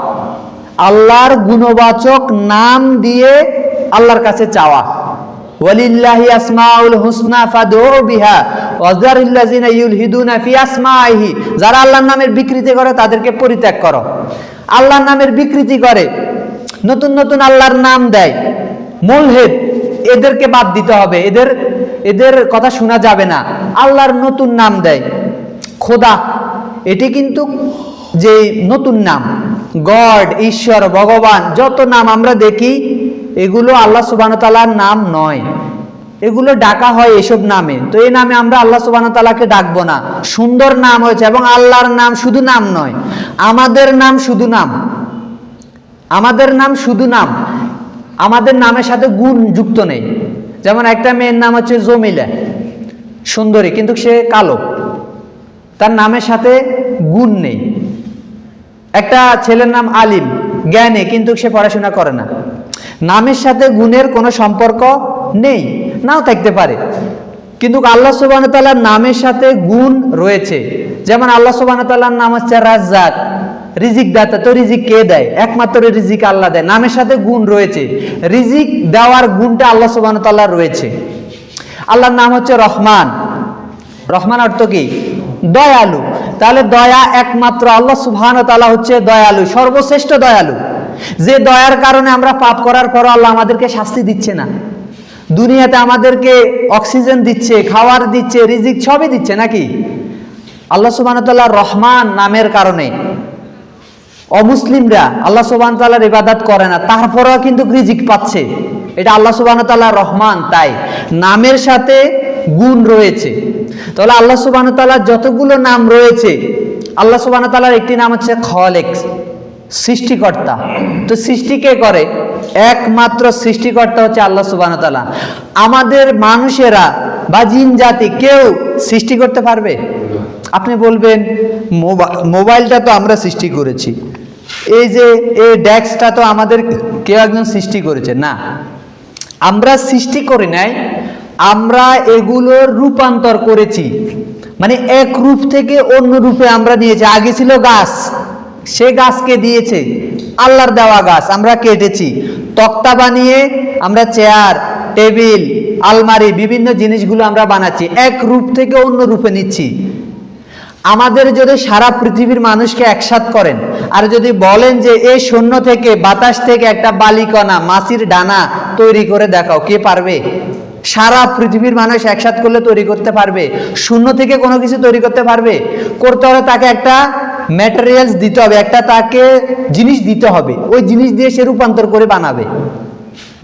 আল্লাহর গুণবাচক নাম দিয়ে আল্লাহর কাছে চাওয়া। ওয়ালিল্লাহি আসমাউল হুসনা ফাদউ বিহা ওয়াযারিল্লাযিনা ইউলহিদুনা ফি আসমাইহি, যারা আল্লাহর নামের বিকৃতি করে তাদেরকে পরিত্যাগ করো। আল্লাহর নামের বিকৃতি করে, নতুন নতুন আল্লাহর নাম দেয়, মুলহিদ, এদেরকে বাদ দিতে হবে, এদের কথা শোনা যাবে না। আল্লাহর নতুন নাম দেয় খোদা, এটি কিন্তু যে নতুন নাম, গড, ঈশ্বর, ভগবান, যত নাম আমরা দেখি এগুলো আল্লাহ সুবহানাহু ওয়া তাআলার নাম নয়, এগুলো ডাকা হয় এসব নামে। তো এই নামে আমরা আল্লাহ সুবহানাহু ওয়া তাআলাকে ডাকবো না। সুন্দর নাম হয়েছে, এবং আল্লাহর নাম শুধু নাম নয়, আমাদের নাম শুধু নাম, আমাদের নাম শুধু নাম, আমাদের নামের সাথে গুণ যুক্ত নেই। যেমন একটা মেয়ের নাম হচ্ছে জমিলা, সুন্দরী, কিন্তু সে কালো, তার নামের সাথে গুণ নেই। একটা ছেলের নাম আলিম, জ্ঞানী, কিন্তু সে পড়াশোনা করে না। নামের সাথে গুণের কোনো সম্পর্ক নেই, নাও থাকতে পারে, কিন্তু আল্লাহ সুবহানাহু ওয়া তাআলার নামের সাথে গুণ রয়েছে। যেমন আল্লাহ সুবহানাহু ওয়া তাআলার নাম হচ্ছে রাজ্জাক, রিজিক দাতা। তো রিজিক কে দেয়? একমাত্র রিজিক আল্লাহ দেয়। নামের সাথে গুণ রয়েছে, রিজিক দেওয়ার গুণটা আল্লাহ সুবহানাহু ওয়া তাআলার রয়েছে। আল্লাহর নাম হচ্ছে রহমান, রহমান অর্থ কি? দয়ালু। তাহলে দয়া একমাত্র আল্লাহ সুবহানাহু ওয়া তাআলা হচ্ছে দয়ালু, সর্বশ্রেষ্ঠ দয়ালু, যে দয়ার কারণে আমরা পাপ করার পরও আল্লাহ আমাদেরকে শাস্তি দিচ্ছে না। দুনিয়াতে আমাদেরকে অক্সিজেন দিচ্ছে, খাওয়ার দিচ্ছে, রিজিক সবই দিচ্ছে নাকি? আল্লাহ সুবহানাহু ওয়া তাআলা রহমান নামের কারণে অমুসলিমরা আল্লাহ সুবহানাহু ওয়া তাআলার ইবাদত করে না, তারপরেও কিন্তু রিজিক পাচ্ছে। এটা আল্লাহ সুবহানাহু ওয়া তাআলা রহমান, তাই নামের সাথে গুণ রয়েছে। তাহলে আল্লাহ সুবহানাহু ওয়া তাআলার যতগুলো নাম রয়েছে, আল্লাহ সুবহানাহু ওয়া তাআলার একটি নাম হচ্ছে খালিক, সৃষ্টিকর্তা। তো সৃষ্টি কে করে? একমাত্র সৃষ্টিকর্তা হচ্ছে আল্লাহ সুবহানাহু ওয়া তাআলা। আমাদের মানুষেরা বা জিন জাতি কেউ সৃষ্টি করতে পারবে? আপনি বলবেন মোবাইলটা তো আমরা সৃষ্টি করেছি, এই যে এই ডেস্কটা তো আমাদের কেউ একজন সৃষ্টি করেছে। না, আমরা সৃষ্টি করি নাই, আমরা এগুলোর রূপান্তর করেছি। মানে এক রূপ থেকে অন্য রূপে আমরা নিয়েছি। আগে ছিল গাছ, সে গাছকে দিয়েছে, আল্লাহর দেওয়া গাছ আমরা কেটেছি, তক্তা বানিয়ে আমরা চেয়ার, টেবিল, আলমারি, বিভিন্ন জিনিসগুলো আমরা বানাচ্ছি, এক রূপ থেকে অন্য রূপে নিচ্ছি। আমাদের যদি সারা পৃথিবীর মানুষকে একসাথ করেন আর যদি বলেন যে এই শূন্য থেকে, বাতাস থেকে একটা বালিকণা, মাছির ডানা তৈরি করে দেখাও, কে পারবে? সারা পৃথিবীর মানুষ একসাথ করলে তৈরি করতে পারবে? শূন্য থেকে কোনো কিছু তৈরি করতে পারবে? করতে হলে তাকে একটা ম্যাটেরিয়ালস দিতে হবে, একটা তাকে জিনিস দিতে হবে, ওই জিনিস দিয়ে সে রূপান্তর করে বানাবে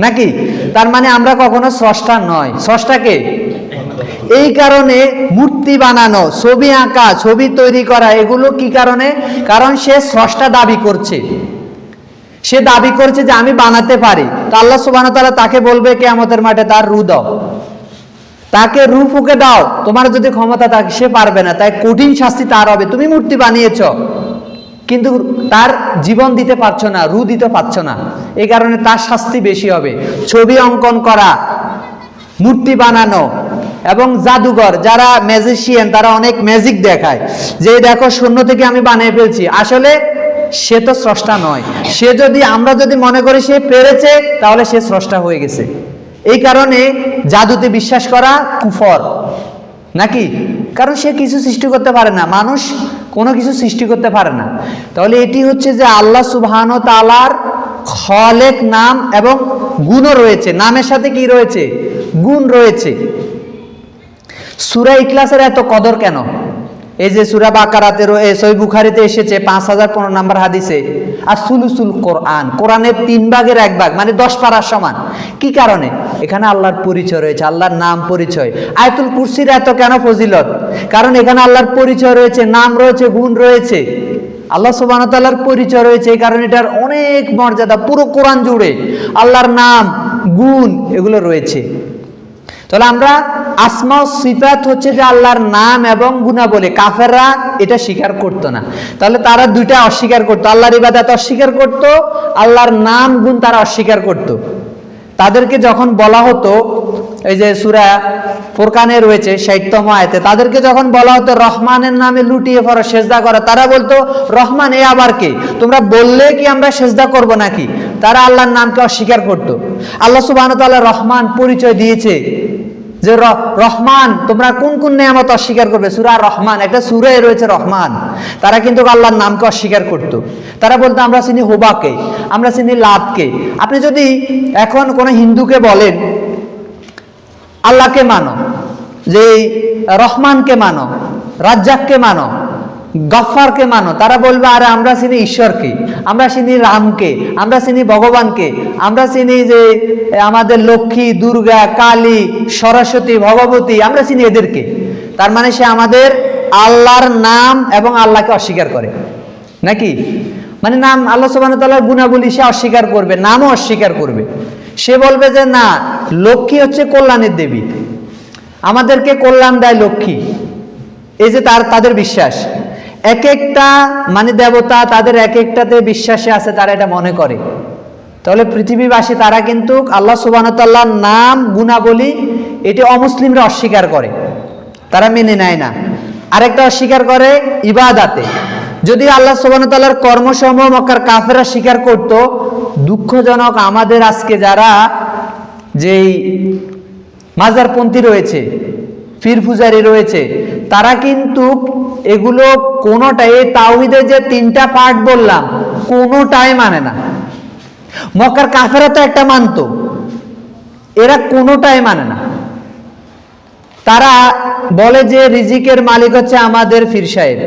নাকি? তার মানে আমরা কখনো স্রষ্টা নয়। স্রষ্টাকে? এই কারণে মূর্তি বানানো, ছবি আঁকা, ছবি তৈরি করা, এগুলো কি কারণে? কারণ সে স্রষ্টা দাবি করছে, সে দাবি করছে যে আমি বানাতে পারি। তো আল্লাহ সুবহানাহু ওয়া তাআলা তাকে বলবে কিয়ামতের মাঠে, তার রূহ দাও, তাকে রূহ ফুঁকে দাও, তোমার যদি ক্ষমতা থাকে। সে পারবে না, তাই কঠিন শাস্তি তার হবে। তুমি মূর্তি বানিয়েছ কিন্তু তার জীবন দিতে পারছো না, রূহ দিতে পারছো না, এই কারণে তার শাস্তি বেশি হবে। ছবি অঙ্কন করা, মূর্তি বানানো, এবং জাদুঘর যারা ম্যাজিশিয়ান, তারা অনেক ম্যাজিক দেখায় যে দেখো শূন্য থেকে আমি বানিয়ে ফেলছি, আসলে সে তো স্রষ্টা নয়। সে যদি, আমরা যদি মনে করি সে পেরেছে, তাহলে সে স্রষ্টা হয়ে গেছে। এই কারণে জাদুতে বিশ্বাস করা কুফর নাকি? কারণ সে কিছু সৃষ্টি করতে পারে না, মানুষ কোনো কিছু সৃষ্টি করতে পারে না। তাহলে এটি হচ্ছে যে আল্লাহ সুবহানাহু ওয়া তাআলার খালেক নাম এবং গুণও রয়েছে। নামের সাথে কি রয়েছে? গুণ রয়েছে। সূরা ইখলাসের এত কদর কেন? এই যে সূরা বাকারাতে, সহিহ বুখারীতে এসেছে 5015 নম্বর হাদিসে, আর সুলুসুল কোরআন, কোরআনের 3 ভাগের 1 ভাগ, মানে 10 পারার সমান। কি কারণে? এখানে আল্লাহর পরিচয় রয়েছে, আল্লাহর নাম পরিচয়। আয়াতুল কুরসির এত কেন ফজিলত? কারণ এখানে আল্লাহর পরিচয় রয়েছে, নাম রয়েছে, গুণ রয়েছে, আল্লাহ সুবহানাহু ওয়া তাআলার পরিচয় রয়েছে। এই কারণে এটার অনেক মর্যাদা, পুরো কোরআন জুড়ে আল্লাহর নাম, গুণ এগুলো রয়েছে। তাহলে আমরা আসমা ও সিফাত হচ্ছে যে আল্লাহর নাম এবং গুণাবলী। কাফেররা এটা স্বীকার করতো না, তাহলে তারা দুইটা অস্বীকার করতো, আল্লাহর ইবাদত অস্বীকার করতো, আল্লাহর নাম গুণ তারা অস্বীকার করতো। তাদেরকে যখন বলা হতো, এই যে সূরা ফুরকানে রয়েছে 60তম আয়াতে, তাদেরকে যখন বলা হতো রহমানের নামে লুটিয়ে পড়ো, সেজদা করো, তারা বলতো রহমান এ আবার কে? তোমরা বললে কি আমরা সেজদা করব নাকি? তারা আল্লাহর নামকে অস্বীকার করত। আল্লাহ সুবহানাহু ওয়া তাআলা রহমান পরিচয় দিয়েছে যে রহমান, তোমরা কোন কোন নিয়ামত অস্বীকার করবে? সূরা রহমান, একটা সূরায় রয়েছে রহমান। তারা কিন্তু আল্লাহর নামকে অস্বীকার করত। তারা বলতো আমরা চিনি হুবাকে, আমরা চিনি লাতকে। আপনি যদি এখন কোনো হিন্দুকে বলেন আল্লাহকে মানো, যে রহমানকে মানো, রাজ্জাককে মানো, গফফারকে মানো, তারা বলবে আরে আমরা চিনি ঈশ্বরকে, আমরা চিনি রামকে, আমরা চিনি ভগবানকে, আমরা চিনি যে আমাদের লক্ষ্মী, দুর্গা, কালী, সরস্বতী, ভগবতী, আমরা চিনি এদেরকে। তার মানে সে আমাদের আল্লাহর নাম এবং আল্লাহকে অস্বীকার করে নাকি? মানে নাম আল্লাহ সুবহানাহু ওয়া তাআলার গুণাবলী সে অস্বীকার করবে, নামও অস্বীকার করবে। সে বলবে যে না, লক্ষ্মী হচ্ছে কল্যাণের দেবী, আমাদেরকে কল্যাণ দেয় লক্ষ্মী। এই যে তাদের বিশ্বাস, এক একটা মানে দেবতা তাদের এক একটাতে বিশ্বাসে আছে, তারা এটা মনে করে। তাহলে পৃথিবীবাসী তারা কিন্তু আল্লাহ সুবহানাহু ওয়া তাআলার নাম গুণাবলী এটি অমুসলিমরা অস্বীকার করে, তারা মেনে নেয় না। আরেকটা অস্বীকার করে ইবাদাতে। যদি আল্লাহ সুবহানাহু ওয়া তাআলার কর্মসমূহ মক্কার কাফেররা স্বীকার করত, দুঃখজনক আমাদের আজকে যারা যেই মাজারপন্থী রয়েছে, পীর পূজারী রয়েছে, তারা কিন্তু এগুলো কোনোটাই, এই তাওহীদের যে 3টা পার্ট বললাম কোনোটাই মানে না। মক্কার কাফেররা তো একটা মানতো, এরা কোনোটাই মানে না। তারা বলে যে রিজিকের মালিক হচ্ছে আমাদের পীর সাহেব,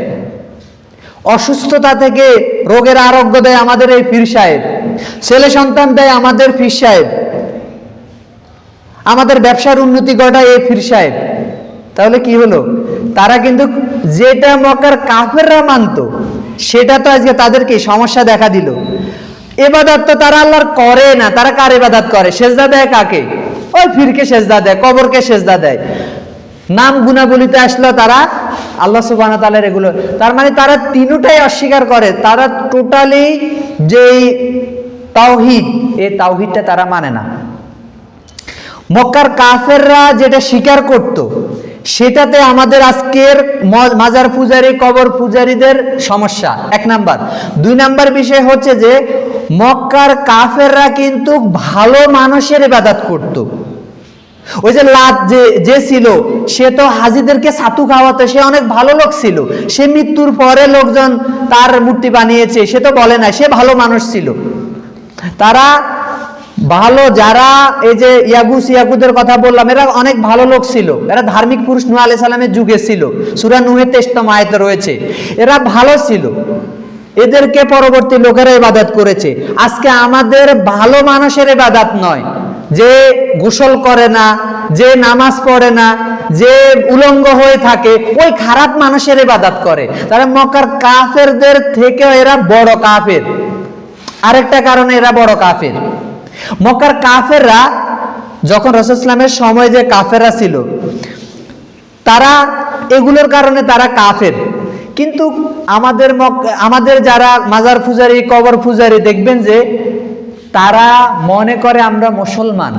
অসুস্থতা থেকে রোগের আরোগ্য দেয় আমাদের এই পীর সাহেব, ছেলে সন্তান দেয় আমাদের পীর সাহেব, আমাদের ব্যবসার উন্নতি ঘটায় এই পীর সাহেব। তাহলে কি হলো? তারা কিন্তু যেটা মক্কার কাফেররা মানতো সেটা তো আজকে তাদেরকে সমস্যা দেখা দিল। ইবাদত তো তারা আল্লাহর করে না, তারা কার ইবাদত করে? সেজদা দেয় কাকে? ওই পীরকে সেজদা দেয়, কবরকে সেজদা দেয়। নাম গুণাবলিতে আসলো তারা আল্লাহ সুবহানাহু ওয়া তাআলার এগুলো, তার মানে তারা তিনটাই অস্বীকার করে। তারা টোটালি যেই তাওহীদ, এই তাওহীদটা তারা মানে না। মক্কার কাফেররা যেটা স্বীকার করত সেটাতে আমাদের আজকের মাজার পূজারী, কবর পূজারীদের সমস্যা, 1 নাম্বার। 2 নাম্বার বিষয় হচ্ছে যে মক্কার কাফেররা কিন্তু ভালো মানুষের ইবাদত করত। ওই যে লাত যে ছিল, সে তো হাজীদেরকে ছাতু খাওয়াতো, সে অনেক ভালো লোক ছিল। সে মৃত্যুর পরে লোকজন তার মূর্তি বানিয়েছে, সে তো বলে না, সে ভালো মানুষ ছিল। তারা ভালো, যারা এই যে ইয়াগুদের কথা বললাম, এরা অনেক ভালো লোক ছিল, এরা ধার্মিক পুরুষ নূহ আলাইহিস সালামের যুগে ছিল, সূরা নূহের 23তম আয়াতে রয়েছে। এরা ভালো ছিল, এদেরকে পরবর্তী লোকেরা ইবাদত করেছে। আজকে আমাদের ভালো মানুষের ইবাদত নয়, যে গোসল করে না, যে নামাজ পড়ে না, যে উলঙ্গ হয়ে থাকে, ওই খারাপ মানুষের ইবাদত করে। তারা মক্কার কাফেরদের থেকে এরা বড় কাফের। আরেকটা কারণে এরা বড় কাফের, মক্কার কাফেররা যখন রাসূল সাল্লাল্লাহু আলাইহি ওয়াসাল্লামের সময় যে কাফেররা ছিল, তারা এগুলোর কারণে তারা কাফের। কিন্তু আমাদের যারা মাজার পূজারী, কবর পূজারী, দেখবেন যে তারা মনে করে আমরা মুসলমান।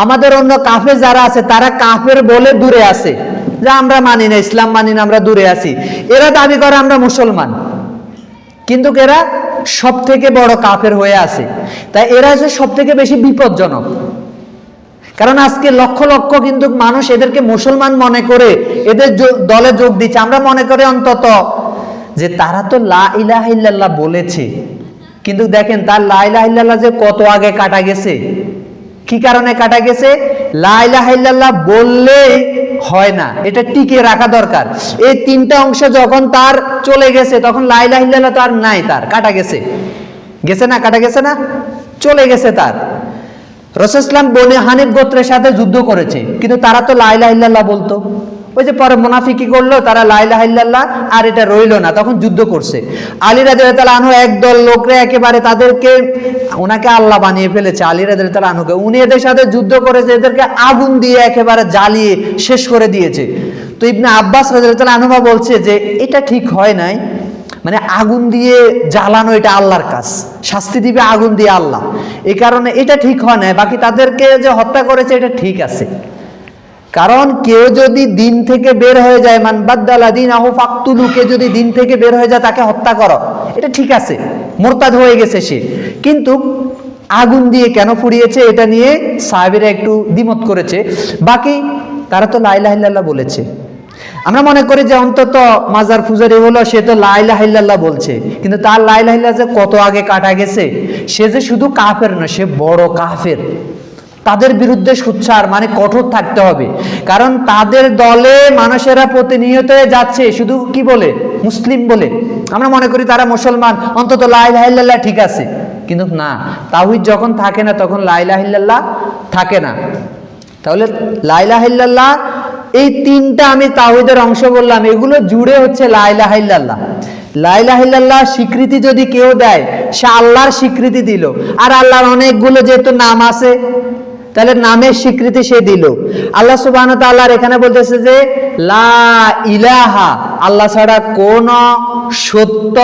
আমাদের অন্য কাফের যারা আছে তারা কাফের বলে দূরে আছে, যে আমরা মানি না, ইসলাম মানি না, আমরা দূরে আছি। এরা দাবি করে আমরা মুসলমান, কিন্তু এরা সব থেকে বড় কাফের হয়ে আছে। তাই এরা হচ্ছে সব থেকে বেশি বিপজ্জনক। কারণ আজকে লক্ষ লক্ষ কিন্তু মানুষ এদেরকে মুসলমান মনে করে এদের দলে যোগ দিচ্ছে। আমরা মনে করি অন্তত যে তারা তো লা ইলাহা ইল্লাল্লাহ বলেছে, কিন্তু দেখেন তার লা ইলাহা ইল্লাল্লাহ যে কত আগে কাটা গেছে। কি কারণে কাটা গেছে? লা ইলাহা ইল্লাল্লাহ বললেই হয় না, এটা টিকিয়ে রাখা দরকার। এই 3টা অংশ যখন তার চলে গেছে, তখন লা ইলাহা ইল্লাল্লাহ তো আর নাই, তার কাটা গেছে। গেছে না? কাটা গেছে না? চলে গেছে তার। রাসূল সাল্লাল্লাহু আলাইহি ওয়াসাল্লাম বনি হানিফ গোত্রের সাথে যুদ্ধ করেছে, কিন্তু তারা তো লা ইলাহা ইল্লাল্লাহ বলতো। ওই যে পরে মুনাফিকি করলো, তারা লা ইলাহা ইল্লাল্লাহ আর এটা রইলো না, তখন যুদ্ধ করছে। আলী রাদিয়াল্লাহু তাআলা আনহু একদল লোকরে একেবারে তাদেরকে, ওনাকে আল্লাহ বানিয়ে ফেলেছে আলী রাদিয়াল্লাহু তাআলা আনহুকে। উনি এদের সাথে যুদ্ধ করেছে, এদেরকে আগুন দিয়ে একেবারে জ্বালিয়ে শেষ করে দিয়েছে। তো ইবনে আব্বাস রাদিয়াল্লাহু তাআলা আনহু বলছে যে এটা ঠিক হয় নাই, মানে আগুন দিয়ে জ্বালানো এটা আল্লাহর কাজ, শাস্তি দিবে আগুন দিয়ে আল্লাহ, এই কারণে এটা ঠিক হয় না। বাকি তাদেরকে যে হত্যা করেছে এটা ঠিক আছে। কারণ কেউ যদি দিন থেকে বের হয়ে যায়, মান বাদদালা দীনাহু ফাকতুলু, কে যদি দিন থেকে বের হয়ে যায় তাকে হত্যা করো, এটা ঠিক আছে, মুরতাদ হয়ে গেছে সে। কিন্তু আগুন দিয়ে কেন পুড়িয়েছে এটা নিয়ে সাহাবীরা একটু দ্বিমত করেছে। বাকি তারা তো লা ইলাহা ইল্লাল্লাহ বলেছে। আমরা মনে করি যে অন্তত মাজার পূজারি হলো সে তো লা ইলাহা ইল্লাল্লাহ বলছে, কিন্তু তার লা ইলাহা ইল্লাল্লাহ যে কত আগে কাটা গেছে, সে যে শুধু কাফের না, সে বড় কাফের। তাদের বিরুদ্ধে সোচ্চার মানে কঠোর থাকতে হবে, কারণ তাদের দলে মানুষেরা প্রতিনিয়ত যাচ্ছে শুধু কি বলে, মুসলিম বলে। আমরা মনে করি তারা মুসলমান, অন্তত লা ইলাহা ইল্লাল্লাহ ঠিক আছে, কিন্তু না, তাওহীদ যখন থাকে না তখন লা ইলাহা ইল্লাল্লাহ থাকে না। তাহলে লা ইলাহা ইল্লাল্লাহ এই তিনটা আমি তাওহীদের অংশ বললাম, এগুলো জুড়ে হচ্ছে লা ইলাহা ইল্লাল্লাহ। লা ইলাহা ইল্লাল্লাহ স্বীকৃতি যদি কেউ দেয়, সে আল্লাহর স্বীকৃতি দিল। আর আল্লাহর অনেকগুলো যেহেতু নাম আছে, তাহলে নামের স্বীকৃতি সে দিল। আল্লাহ সুবহানাহু ওয়া তাআলা এখানে বলতেছে যে লা ইলাহা, আল্লাহ ছাড়া কোন সত্য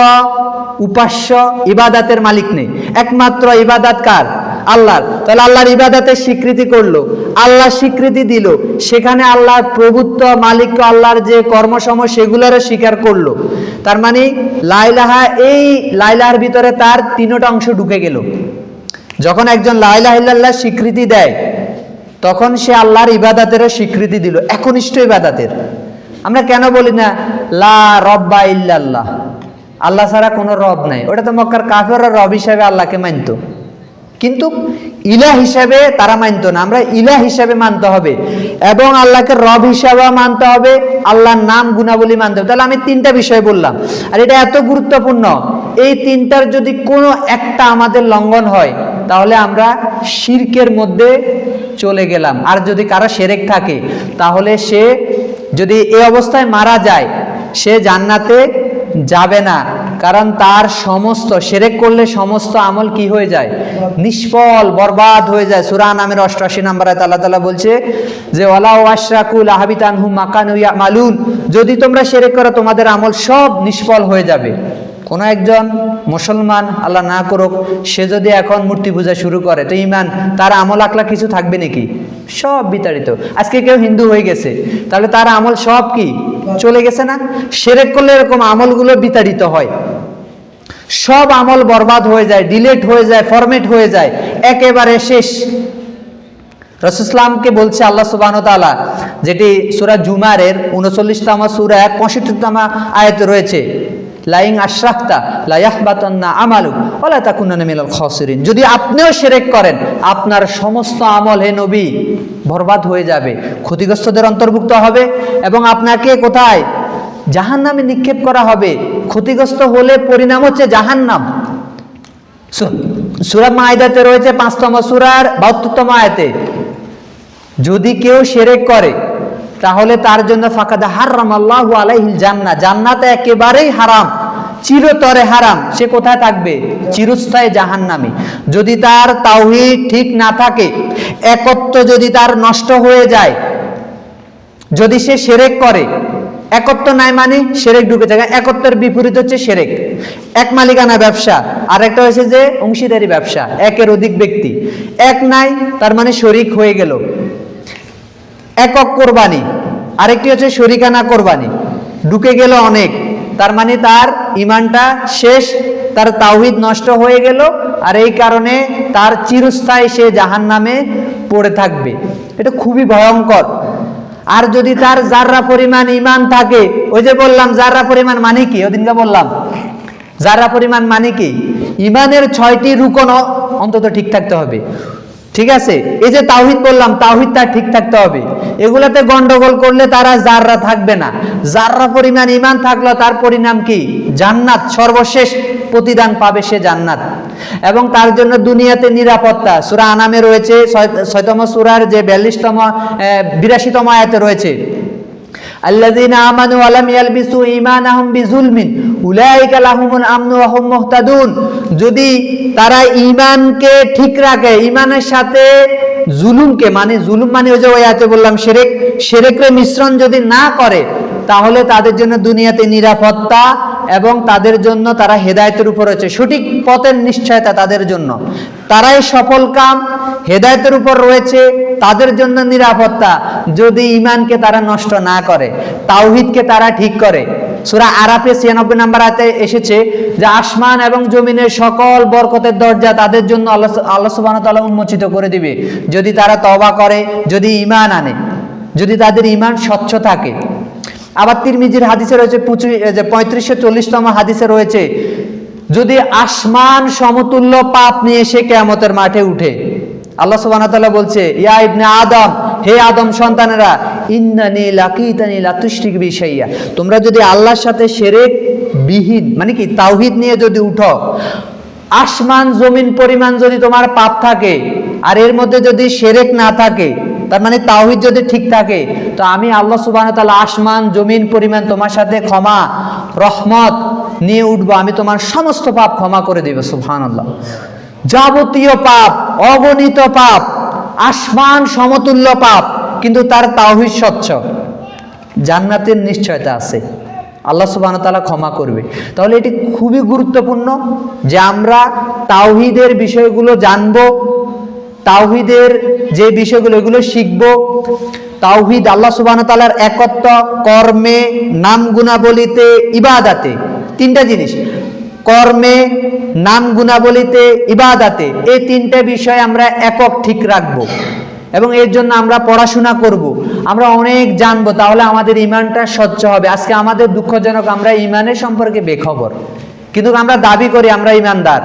উপাস্য ইবাদতের মালিক নেই, একমাত্র ইবাদত কার? আল্লাহর। তাহলে আল্লাহর ইবাদতের স্বীকৃতি করলো, আল্লাহ স্বীকৃতি দিল, সেখানে আল্লাহর প্রভুত্ব, মালিক, আল্লাহর যে কর্মসমূহ সেগুলোরও স্বীকার করলো। তার মানে লা ইলাহা, এই লা ইলাহার ভিতরে তার তিনটা অংশ ঢুকে গেল। যখন একজন লা ইলাহা ইল্লাল্লাহ স্বীকৃতি দেয়, তখন সে আল্লাহর ইবাদতেরও স্বীকৃতি দিল, একনিষ্ঠ ইবাদতের। আমরা কেন বলি না লা রব্বা ইল্লাল্লাহ, আল্লাহ ছাড়া কোনো রব নাই? ওটা তো মক্কার কাফেররা রব হিসাবে আল্লাহকে মানত, কিন্তু ইলাহ হিসাবে তারা মানত না। আমরা ইলাহ হিসাবে মানতে হবে এবং আল্লাহকে রব হিসাবে মানতে হবে, আল্লাহর নাম গুণাবলী মানতে হবে। তাহলে আমি তিনটা বিষয় বললাম, আর এটা এত গুরুত্বপূর্ণ। এই তিনটার যদি কোনো একটা আমাদের লঙ্ঘন হয়, তাহলে আমরা শিরকের মধ্যে চলে গেলাম। আর যদি কারো শিরক থাকে, তাহলে সে যদি এই অবস্থায় মারা যায়, সে জান্নাতে যাবে না, কারণ তার সমস্ত শিরক করলে সমস্ত আমল কি হয়ে যায়? নিষ্ফল, বরবাদ হয়ে যায়। সূরা আনামের 88 নম্বর আয়াতে আল্লাহ তাআলা বলছে যে ওয়ালাউ আশরাকু লাহাবিতানহুম মা কানু ইয়ামালুন, যদি তোমরা শিরক করো তোমাদের আমল সব নিষ্ফল হয়ে যাবে। কোন একজন মুসলমান, আল্লাহ না করুক, সে যদি এখন মূর্তি পূজা শুরু করে, তো ঈমান, তার আমল আকলা কিছু থাকবে নাকি? সব বিতাড়িত। আজকে কেউ হিন্দু হয়ে গেছে, তাহলে তার আমল সব কি চলে গেছে না? শিরক করলে এরকম আমলগুলো বিতাড়িত হয়, সব আমল বরবাদ হয়ে যায়, ডিলিট হয়ে যায়, ফরম্যাট হয়ে যায়, একেবারে শেষ। রাসূল সাল্লাল্লাহু বলছে আল্লাহ সুবহানাহু ওয়া তাআলা, যেটি সূরা জুমারের 39তম সূরা 65তম আয়াতে রয়েছে, লাইং আশরাকতা লা ইয়াহবাতান্না আমালুক ওয়া লা তাকুনান্না মিনাল খাসিরিন, যদি আপনিও শিরক করেন আপনার সমস্ত আমল হে নবী বরবাদ হয়ে যাবে, ক্ষতিগ্রস্তদের অন্তর্ভুক্ত হবে এবং আপনাকে কোথায়? জাহান্নামে নিক্ষেপ করা হবে। ক্ষতিগ্রস্ত হলে পরিণাম হচ্ছে জাহান্নাম। সূরা মাইদাতে রয়েছে 5তম সূরার 72তম আয়াতে, যদি কেউ শিরক করে তাহলে তার জন্য ফাকাদ হারামাল্লাহু আলাইহিল জান্নাহ, জান্নাতে একেবারেই হারাম, চিরতরে হারাম। সে কোথায় থাকবে? চিরস্থায়ী জাহান্নামে। যদি তার তাওহীদ ঠিক না থাকে, একত্ব যদি তার নষ্ট হয়ে যায়, যদি সে শিরক করে, একত্ব নাই মানে শিরক ঢুকে যায়। একত্বের বিপরীত হচ্ছে শিরক। এক মালিকানা ব্যবসা, আর একটা হচ্ছে যে অংশীদারি ব্যবসা, একের অধিক ব্যক্তি। এক নাই তার মানে শরীক হয়ে গেল। একক কোরবানি, আরেকটি হচ্ছে শরিকানা কোরবানি, ঢুকে গেল অনেক, তার মানে তার ঈমানটা শেষ, তার তাওহীদ নষ্ট হয়ে গেল, আর এই কারণে তার চিরস্থায়ী সে জাহান্নামে পড়ে থাকবে। এটা খুবই ভয়ঙ্কর। আর যদি তার জাররা পরিমাণ ঈমান থাকে, ওই যে বললাম জাররা পরিমাণ মানে কি, ওদিনকে বললাম জাররা পরিমাণ মানে কি, ঈমানের 6টি রুকন অন্তত ঠিক থাকতে হবে। ঠিক আছে, এই যে তাওহীদ বললাম, তাওহীদ তার ঠিক থাকতে হবে। এগুলাতে গন্ডগোল করলে তারা জাররা থাকবে না। জাররা পরিমাণ ঈমান থাকলে তার পরিণাম কি? জান্নাত, সর্বশেষ প্রতিদান পাবে সে জান্নাত, এবং তার জন্য দুনিয়াতে নিরাপত্তা। সূরা আনামে রয়েছে 6তম সূরার যে 82তম আয়াতে রয়েছে, আল্লাযীনা আমানু ওয়া লাম ইয়ালবিসু ঈমানাহুম বিযুলমিন উলাইকা লাহুমুল আমনু ওয়া হুম মুহতাদুন, যদি তারা ঈমানকে ঠিক রাখে, ঈমানের সাথে জুলুমকে, মানে জুলুম মানে ওই যে ওই আয়াতে বললাম শিরক, শিরকের মিশ্রণ যদি না করে, তাহলে তাদের জন্য দুনিয়াতে নিরাপত্তা এবং তাদের জন্য তারা হেদায়েতের উপর রয়েছে, সঠিক পথের নিশ্চয়তা তাদের জন্য, তারাই সফল কাম, হেদায়েতের উপর রয়েছে, তাদের জন্য নিরাপত্তা, যদি ঈমানকে তারা নষ্ট না করে, তাওহীদকে তারা ঠিক করে। সূরা আরাফে 96 নম্বর আয়াতে এসেছে যে আসমান এবং জমিনের সকল বরকতের দরজা তাদের জন্য আল্লাহ সুবহানাহু ওয়া তাআলা উন্মোচিত করে দিবে, যদি তারা তওবা করে, যদি ঈমান আনে, যদি তাদের ঈমান স্বচ্ছ থাকে। আবার তিরমিজির হাদিসে রয়েছে 3540তম হাদিসে রয়েছে, যদি আসমান সমতুল্য পাপ নিয়ে সে কিয়ামতের মাঠে উঠে, আল্লাহ সুবহানাহু ওয়া তাআলা বলছে, ইয়া ইবনে আদম, হে আদম সন্তানেরা, ইন্নানি লাকিতানি লা তুশরিক বি শাইয়া, তোমরা যদি আল্লাহর সাথে শিরক বিহীন মানে কি তাওহীদ নিয়ে যদি উঠো, আসমান জমিন পরিমাণ যদি তোমার পাপ থাকে আর এর মধ্যে যদি শিরক না থাকে, তার মানে তাওহীদ যদি ঠিক থাকে, তো আমি আল্লাহ সুবহানাহু ওয়া তাআলা আসমান জমিন পরিমাণ তোমার সাথে ক্ষমা রহমত নিয়ে উঠবো, আমি তোমার সমস্ত পাপ ক্ষমা করে দেব। সুবহানাল্লাহ। যাবতীয় পাপ, অগণিত পাপ, আসমান সমতুল্য পাপ, কিন্তু তার তাওহীদ স্বচ্ছ, জান্নাতের নিশ্চয়তা আছে, আল্লাহ সুবহানাহু ওয়া তাআলা ক্ষমা করবে। তাহলে এটি খুবই গুরুত্বপূর্ণ যে আমরা তাওহীদের বিষয়গুলো জানবো, তাওহীদের যে বিষয়গুলো এগুলো শিখব। তাওহীদ আল্লাহ সুবহানাহু ওয়া তাআলার একত্ব, কর্মে, নাম গুণাবলীতে, ইবাদাতে, তিনটা জিনিস, কর্মে, নাম গুণাবলীতে, ইবাদাতে, এই তিনটা বিষয় আমরা একক ঠিক রাখবো এবং এর জন্য আমরা পড়াশোনা করব, আমরা অনেক জানবো, তাহলে আমাদের ঈমানটা স্বচ্ছ হবে। আজকে আমাদের দুঃখজনক, আমরা ঈমানের সম্পর্কে বেখবর, কিন্তু আমরা দাবি করি আমরা ঈমানদার,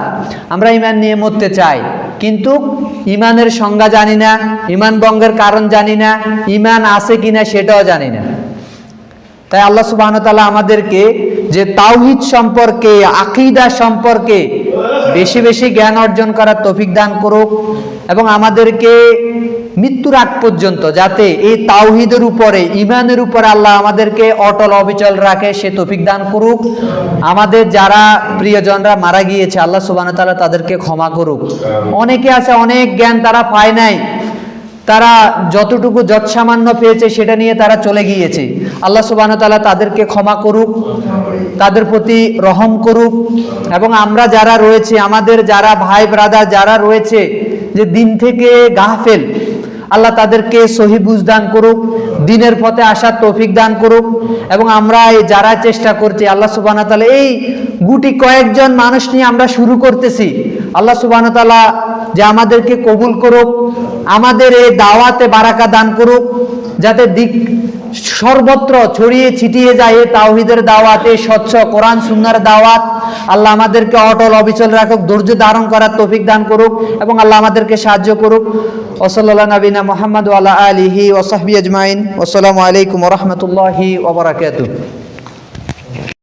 আমরা ঈমান নিয়ে মরতে চাই, কিন্তু ঈমানের সংজ্ঞা জানি না, ঈমান ভঙ্গের কারণ জানি না, ঈমান আছে কিনা সেটাও জানি না। তাই আল্লাহ সুবহানাহু ওয়া তাআলা আমাদেরকে যে তাওহীদ সম্পর্কে, আকীদা সম্পর্কে বেশি বেশি জ্ঞান অর্জন করার তৌফিক দান করুক এবং আমাদেরকে মৃত্যুর আগ পর্যন্ত যাতে এই তাওহীদের উপরে, ঈমানের উপরে আল্লাহ আমাদেরকে অটল অবিচল রাখে, সে তৌফিক দান করুক। আমাদের যারা প্রিয়জনরা মারা গিয়েছে, আল্লাহ সুবহানাহু ওয়া তাআলা তাদেরকে ক্ষমা করুক। অনেকে আছে অনেক জ্ঞান তারা পায় নাই, তারা যতটুকু যৎসামান্য পেয়েছে সেটা নিয়ে তারা চলে গিয়েছে, আল্লাহ সুবহানাহু ওয়া তাআলা তাদেরকে ক্ষমা করুক, তাদের প্রতি রহম করুক। এবং আমরা যারা রয়েছে, আমাদের যারা ভাই ব্রাদার যারা রয়েছে যে দিন থেকে গাফেল, আল্লাহ তাদেরকে সহি বুঝ দান করুক, দিনের পথে আসার তৌফিক দান করুক। এবং আমরা যারা চেষ্টা করছি, আল্লাহ সুবহানাহু ওয়া তাআলা এই গুটি কয়েকজন মানুষ নিয়ে আমরা শুরু করতেছি, আল্লাহ সুবহানাহু ওয়া তাআলা যে আমাদেরকে কবুল করুক, আমাদের এই দাওয়াতে বারাকা দান করুক, যাতে দিক সর্বত্র ছড়িয়ে ছিটিয়ে যায় এই তাওহীদের দাওয়াত, এই স্বচ্ছ কোরআন সুন্নাহর দাওয়াত। আল্লাহ আমাদেরকে অটল অবিচল রাখুক, ধৈর্য ধারণ করার তৌফিক দান করুক এবং আল্লাহ আমাদেরকে সাহায্য করুক। ওয়াসাল্লাল্লাহু নবিনা মুহাম্মদ ওয়া আলা আলিহি ওয়া সাহবিহি আজমাইন। আসসালামু আলাইকুম ওয়া রাহমাতুল্লাহি ওয়া বারাকাতুহু।